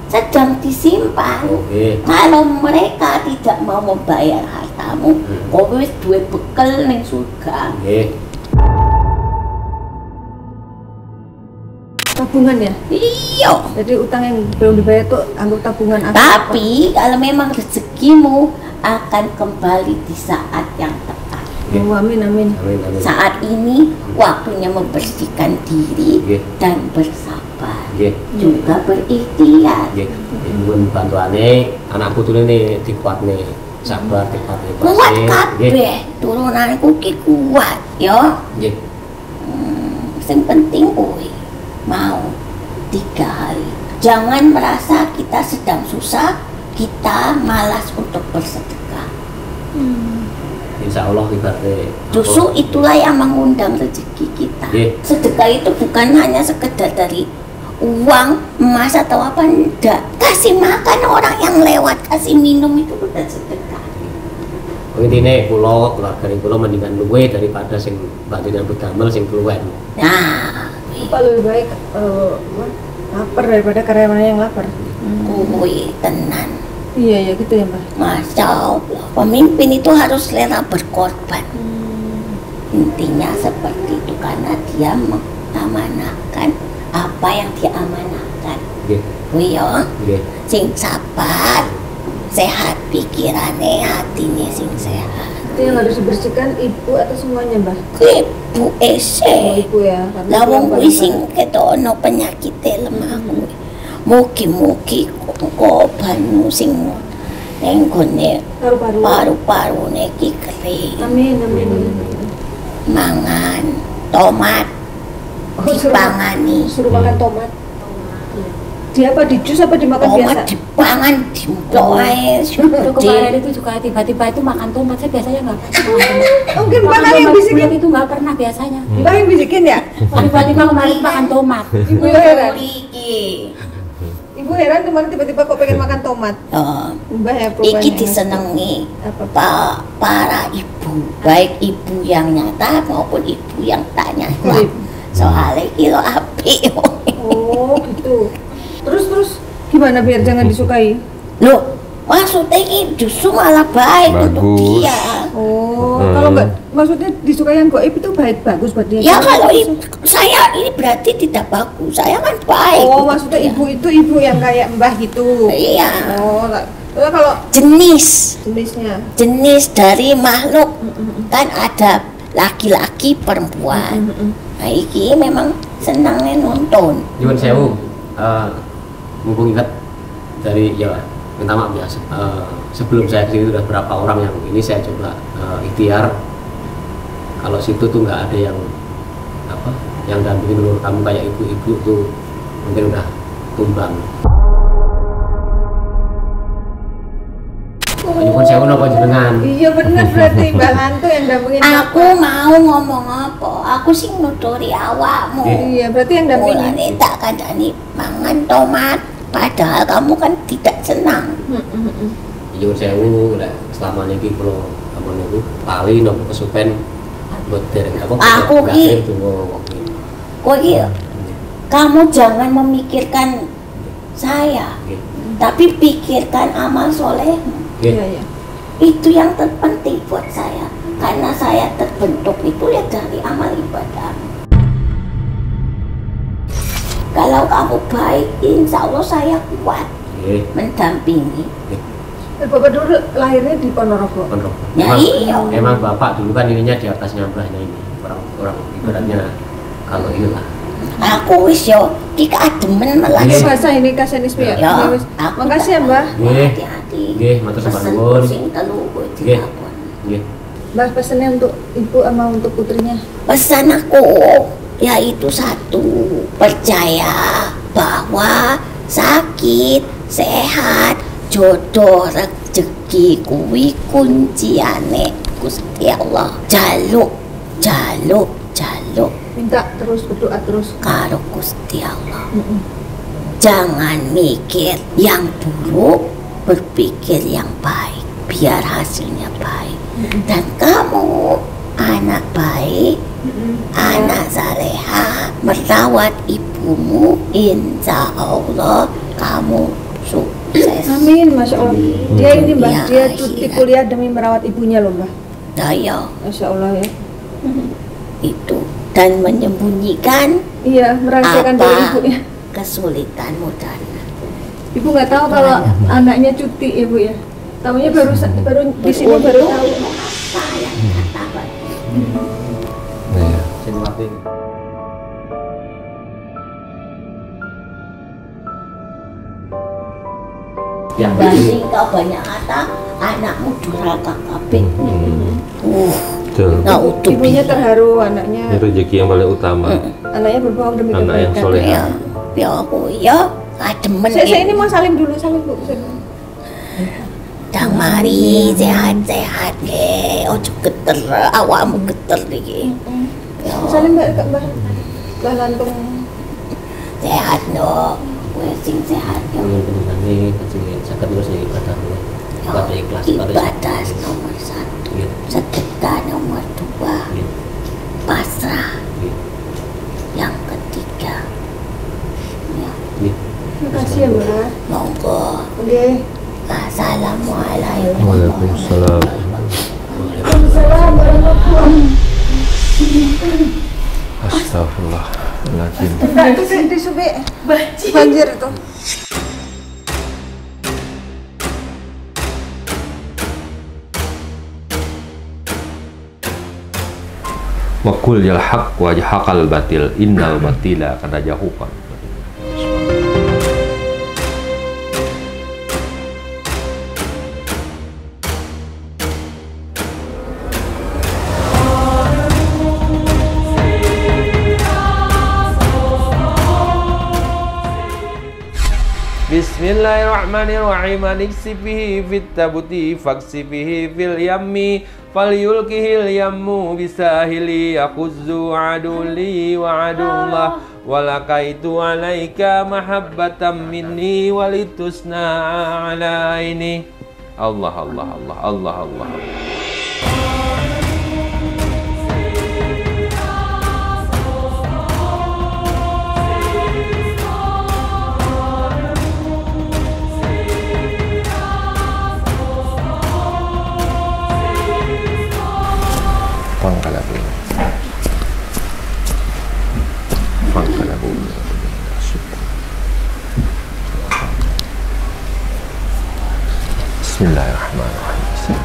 sedang disimpan. Oke. Kalau mereka tidak mau membayar hartamu, kowe wis duwe bekel ning surga. Oke. Tabungan ya? Iya. Jadi utang yang belum dibayar itu anggap tabungan apa? Tapi kalau memang rezekimu akan kembali di saat yang tepat. Oh, amin amin. Amin, amin. Saat ini waktunya membersihkan diri Oke. dan bersabar. Oke. Juga berikhtiar. Oke. Ibu bantuane anakku tuh nih dikuat nih. Sabar, tepat, Kuat kabeh, turunanku ki kuat, yo. Nggih. Yang penting kowe mau 3 hari. Jangan merasa kita sedang susah, kita malas untuk bersedekah. Insya Allah ibaratnya Justru itulah yang mengundang rezeki kita. Iya. Sedekah itu bukan hanya sekedar dari uang, emas atau apa, enggak. Kasih makan orang yang lewat, kasih minum itu udah sedekah. intinya pulau keluarga pulau mendingan luwe daripada sing bantu nyambut damel sing keluwen. Nah, Pak lebih baik lapar daripada karyawannya yang lapar. kowe tenan. Iya ya gitu ya Mbak. Masya Allah, pemimpin itu harus rela berkorban. Intinya seperti itu karena dia mengamanahkan apa yang diamanahkan. Nggih. Wiyo, Nggih. sing sabar, sehat pikirannya, hatinya sing sehat. Itu yang harus dibersihkan ibu atau semuanya Mbak? Ibu Oh, ese, ibu ya. karena lah itu yang wong paling kuwi sing ketono penyakit lemah kuwi. Mugi-mugi kok banyu sing ning gone paru-paru. paru-parune iki kering. Amin amin. Mangan tomat dipangani. Suruh makan tomat. Dia apa di jus apa dimakan biasa? Tomat dipangan dimplok ae. Waktu kemarin itu juga tiba-tiba itu makan tomat, saya biasanya nggak pernah makan tomat. Mungkin Makan Mbak yang tomat bisikin. bulat itu nggak pernah biasanya. Mbak yang bisikin ya? Tiba-tiba kemarin makan tomat. Ibu heran. Iki. Ibu heran kemarin tiba-tiba kok pengen makan tomat. Oh, Mbak ya iki perubahannya. disenengi Apa? para ibu, baik ibu yang nyata maupun ibu yang tak nyata. Soalnya kilo api. Oh gitu. Terus gimana biar jangan disukai? Loh, maksudnya ini justru malah baik untuk Bagus. dia. Oh, kalau nggak maksudnya disukai yang goib itu bagus buat dia. Ya kalau saya ini berarti tidak bagus, saya kan baik. Oh, untuk maksudnya dia. ibu itu ibu yang kayak mbah gitu. Iya. Oh, terus kalau Jenis jenisnya dari makhluk kan ada laki-laki perempuan. Nah, iki memang senangnya nonton. Nyuwun sewu, mumpung ingat dari ya minta maaf ya sebelum saya kesini udah berapa orang yang ini saya coba ikhtiar kalau situ tuh nggak ada yang apa yang dampingin menurut kamu kayak ibu-ibu tuh mungkin udah tumbang. Nyuwun sewu napa jenengan? iya bener berarti mbak Hantu yang dampingin Aku mau ngomong apa? Aku sih nuturi awakmu. Iya, berarti yang dampingin. Mulane tak kandani mangan tomat. Padahal kamu kan tidak senang. Nyuwun sewu lek selama niki kula ampun niku lali napa kesupen buat dereng apa Aku ki- tunggu Kok iya? Kamu jangan memikirkan saya, tapi pikirkan amal solehmu. Iya, iya. Itu yang terpenting buat saya, karena saya terbentuk itu ya dari amal ibadah. Kalau kamu baik, insya Allah saya kuat mendampingi. Bapak dulu lahirnya di Ponorogo. Ya iya. Emang bapak dulu kan ininya di atasnya mbahnya ini, orang ibaratnya kalau inilah. Aku wis yo dikademen malah. Ini bahasa ini kasenisme ya. Ya, Ini wis. aku Makasih ya, Mbah. Hati-hati. Nggih, matur sembah Pesen nuwun. pusing telu kowe Nggih. dilakon. Nggih. Mbah pesennya untuk ibu sama untuk putrinya. Pesan aku yaitu satu, percaya bahwa sakit, sehat, jodoh, rezeki kuwi kunciane Gusti Allah. Jaluk Minta terus, berdoa terus. karo Gusti Allah. Jangan mikir yang buruk, berpikir yang baik, biar hasilnya baik. Dan kamu anak baik, anak saleha, merawat ibumu, insya Allah kamu sukses. Amin, Masya Allah. Dia ini Mbah, Ya, dia cuti iya. kuliah demi merawat ibunya loh Mbah. Daya Masya Allah ya. itu, dan menyembunyikan Iya, merahasiakan dari apa ibunya. kesulitanmu dan Ibu nggak tahu kalau anaknya cuti ya Bu ya. Tahunya baru di sini baru tahu. saya katakan. Iya. Sing wae. Ya, Banding kau banyak kata, anakmu durhaka kabeh. Betul. Nggak utuh. Ibunya terharu, anaknya Ini rezeki yang paling utama. anaknya berbohong demi Anak yang kebaikan. soleh. Ya, ya aku ya kademen. Saya ini mau salim dulu, salim Bu. Dang mari sehat-sehat ge, ojo geter, awakmu geter iki. Ya, Salim Mbak, Mbah. Mbah Lantung. sehat no, kowe sing sehat yo. ini kecil saged terus ibadah. Ibadah ikhlas karo Ibadah nomor 1, sedekah nomor 2, pasrah yang ketiga. Ya, Terima kasih ya Mbak. monggo. Oke. Assalamualaikum. Waalaikumsalam. Waalaikumsalam warahmatullahi. Astagfirullahaladzim. Enggak itu di Subi. Banjir itu. Wa qul jal haq wa jahaqal batil innal batila kada jahuqan. Bismillahirrahmanirrahim. Aniksi fihi fit tabuti faksi fihi fil yammi falyulkihil yammu bisahili yakhuzzu aduli wa adullah walakaitu alaika mahabbatan minni walitusna ala ini. Allah Allah Allah Allah Allah. Pangkalabu. Pangkalabu. Bismillahirrahmanirrahim.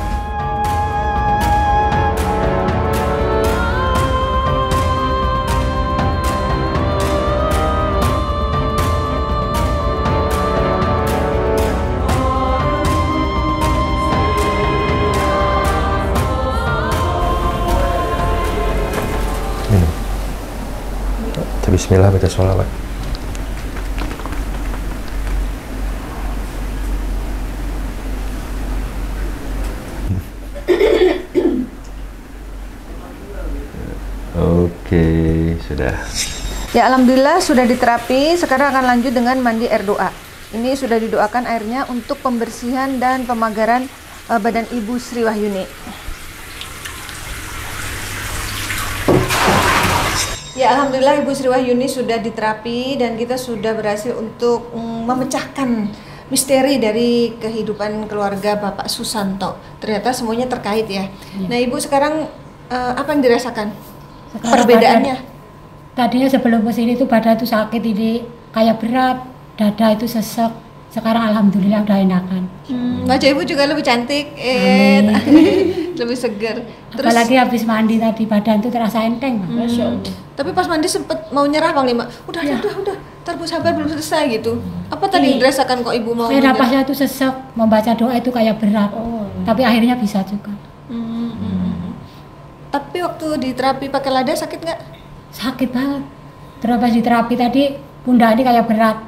Minum. Bismillah, baca sholawat. Oke, sudah. Ya alhamdulillah sudah diterapi. Sekarang akan lanjut dengan mandi air doa. Ini sudah didoakan airnya untuk pembersihan dan pemagaran badan Ibu Sri Wahyuni. Ya alhamdulillah Ibu Sri Wahyuni sudah diterapi dan kita sudah berhasil untuk memecahkan misteri dari kehidupan keluarga Bapak Susanto. Ternyata semuanya terkait ya. Nah Ibu sekarang apa yang dirasakan? Sekarang Perbedaannya? Tadinya sebelum kesini tuh badan tuh sakit, ini kayak berat, dada itu sesek. Sekarang alhamdulillah udah enakan. Wajah Ibu juga lebih cantik, lebih segar. Terus Apalagi habis mandi tadi badan tuh terasa enteng. Masya Allah. tapi pas mandi sempet mau nyerah Panglima. Udah, ntar Bu sabar belum selesai gitu. Apa tadi yang dirasakan kok Ibu mau Kayak menyerah? napasnya tuh sesek, membaca doa itu kayak berat. Tapi akhirnya bisa juga. Tapi waktu di terapi pakai lada sakit nggak? Sakit banget. Terus pas di terapi tadi pundak ini kayak berat.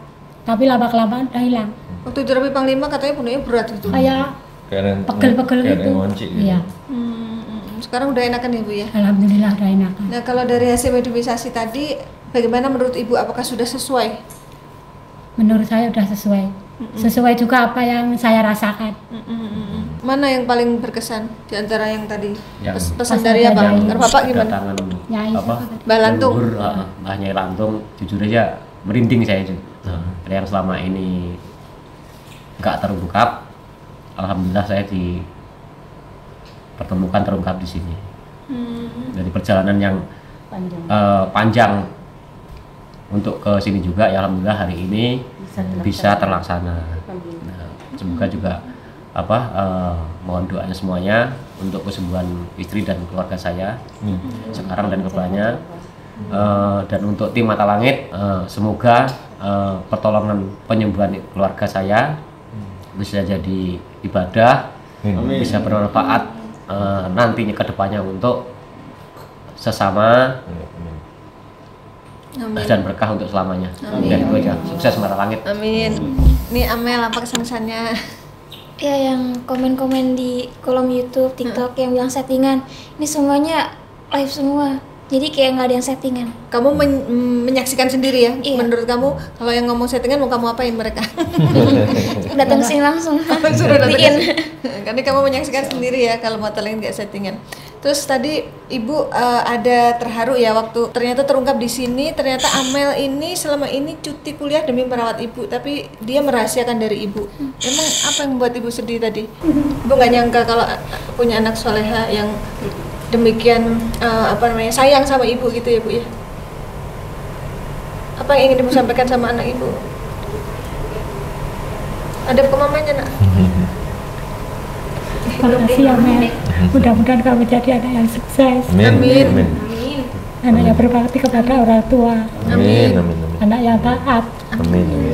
Tapi lama-kelamaan udah hilang. Waktu di terapi Panglima katanya pundaknya berat gitu. Kayak pegel-pegel kayak gitu. ngonci gitu. Iya. Sekarang udah enakan ya Bu ya? Alhamdulillah udah enakan. Nah kalau dari hasil medisasi tadi, bagaimana menurut Ibu? Apakah sudah sesuai? Menurut saya udah sesuai. Sesuai juga apa yang saya rasakan. Mana yang paling berkesan di antara yang tadi? Yang Pesan pas dari ada apa? Nyai. Dari Bapak gimana? Kedatangan Nyai apa? siapa tadi? Mbak Lantung. Mbah Nyai Lantung, jujur aja merinding saya itu. Dari yang selama ini nggak terungkap, alhamdulillah saya dipertemukan terungkap di sini. Dari perjalanan yang panjang untuk ke sini juga, ya alhamdulillah hari ini bisa terlaksana. Nah, semoga juga mohon doanya semuanya untuk kesembuhan istri dan keluarga saya sekarang dan kedepannya. Dan untuk tim Mata Langit, semoga pertolongan penyembuhan keluarga saya bisa jadi ibadah, bisa bermanfaat nantinya kedepannya untuk sesama. Amin. Dan berkah untuk selamanya. Dan itu aja. Sukses Mata Langit. Amin. Ini Amel apa kesan-kesannya? Ya, yang komen-komen di kolom YouTube, TikTok yang bilang settingan, ini semuanya live semua. Jadi kayak nggak ada yang settingan. Kamu menyaksikan sendiri ya? Iya. Menurut kamu kalau yang ngomong settingan mau kamu apain mereka? Datang sini langsung. Sudah datang Buktiin. Karena kamu menyaksikan sendiri ya kalau Mata Langit nggak settingan. Terus tadi Ibu ada terharu ya waktu ternyata terungkap di sini, ternyata Amel ini selama ini cuti kuliah demi merawat Ibu, tapi dia merahasiakan dari Ibu. Emang apa yang membuat Ibu sedih tadi? Ibu nggak nyangka kalau punya anak soleha yang demikian sayang sama Ibu gitu ya Bu ya? Apa yang ingin Ibu sampaikan sama anak Ibu? Ada ke mamanya nak? Terima kasih ya Mel. Mudah-mudahan kamu jadi anak yang sukses. Amin. Anak yang berbakti kepada orang tua. Amin. Anak yang taat. Amin.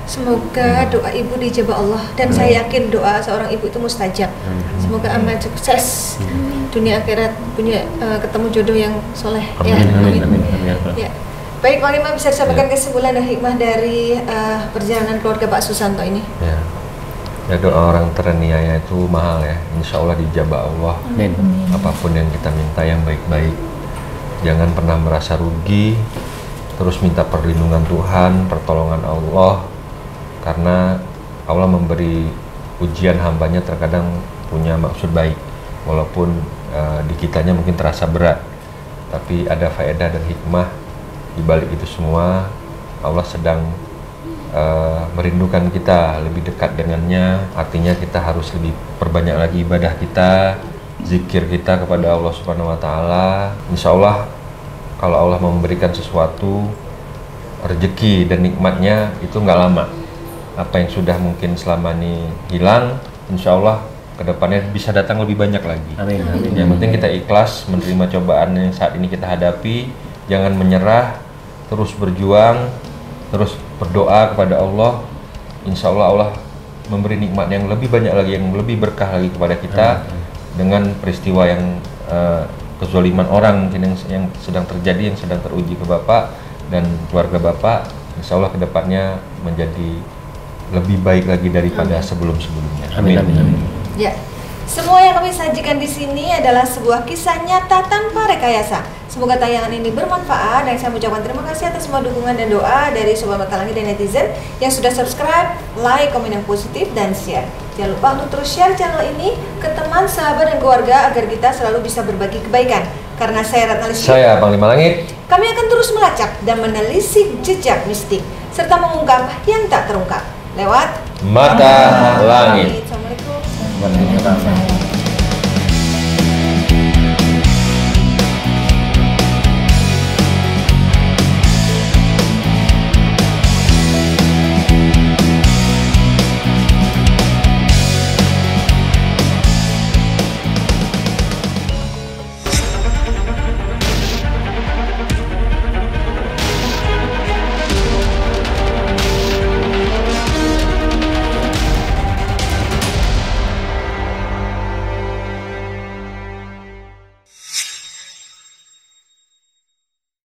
Semoga doa Ibu dijabah Allah dan saya yakin doa seorang ibu itu mustajab. Semoga Amel sukses dunia akhirat, punya ketemu jodoh yang soleh. Amin. Ya. Baik, Panglima bisa disampaikan kesimpulan dan hikmah dari perjalanan keluarga Pak Susanto ini. Ya doa orang teraniaya itu mahal ya. Insya Allah dijabah Allah. Amin. Apapun yang kita minta yang baik-baik. Jangan pernah merasa rugi. Terus minta perlindungan Tuhan, pertolongan Allah. Karena Allah memberi ujian hambanya terkadang punya maksud baik. Walaupun di kitanya mungkin terasa berat. Tapi ada faedah dan hikmah di balik itu semua. Allah sedang merindukan kita lebih dekat dengannya, artinya kita harus lebih perbanyak lagi ibadah kita, zikir kita kepada Allah Subhanahu wa Ta'ala. Insya Allah kalau Allah memberikan sesuatu, rezeki dan nikmatnya itu nggak lama. Apa yang sudah mungkin selama ini hilang, insya Allah kedepannya bisa datang lebih banyak lagi. Amin. Yang penting kita ikhlas menerima cobaan yang saat ini kita hadapi, jangan menyerah, terus berjuang, terus berdoa kepada Allah. Insya Allah Allah memberi nikmat yang lebih banyak lagi, yang lebih berkah lagi kepada kita. Dengan peristiwa yang kezaliman orang mungkin yang sedang terjadi, yang sedang teruji ke Bapak dan keluarga Bapak, insya Allah kedepannya menjadi lebih baik lagi daripada sebelum-sebelumnya. Amin. Ya, semua yang kami sajikan di sini adalah sebuah kisah nyata tanpa rekayasa. Semoga tayangan ini bermanfaat dan saya mengucapkan terima kasih atas semua dukungan dan doa dari Sobat Mata Langit dan netizen yang sudah subscribe, like, komen yang positif, dan share. Jangan lupa untuk terus share channel ini ke teman, sahabat, dan keluarga agar kita selalu bisa berbagi kebaikan. Karena saya Ratna Lisya, Saya Panglima Langit. kami akan terus melacak dan menelisik jejak mistik serta mengungkap yang tak terungkap. lewat Mata Langit. Assalamualaikum. Waalaikumsalam.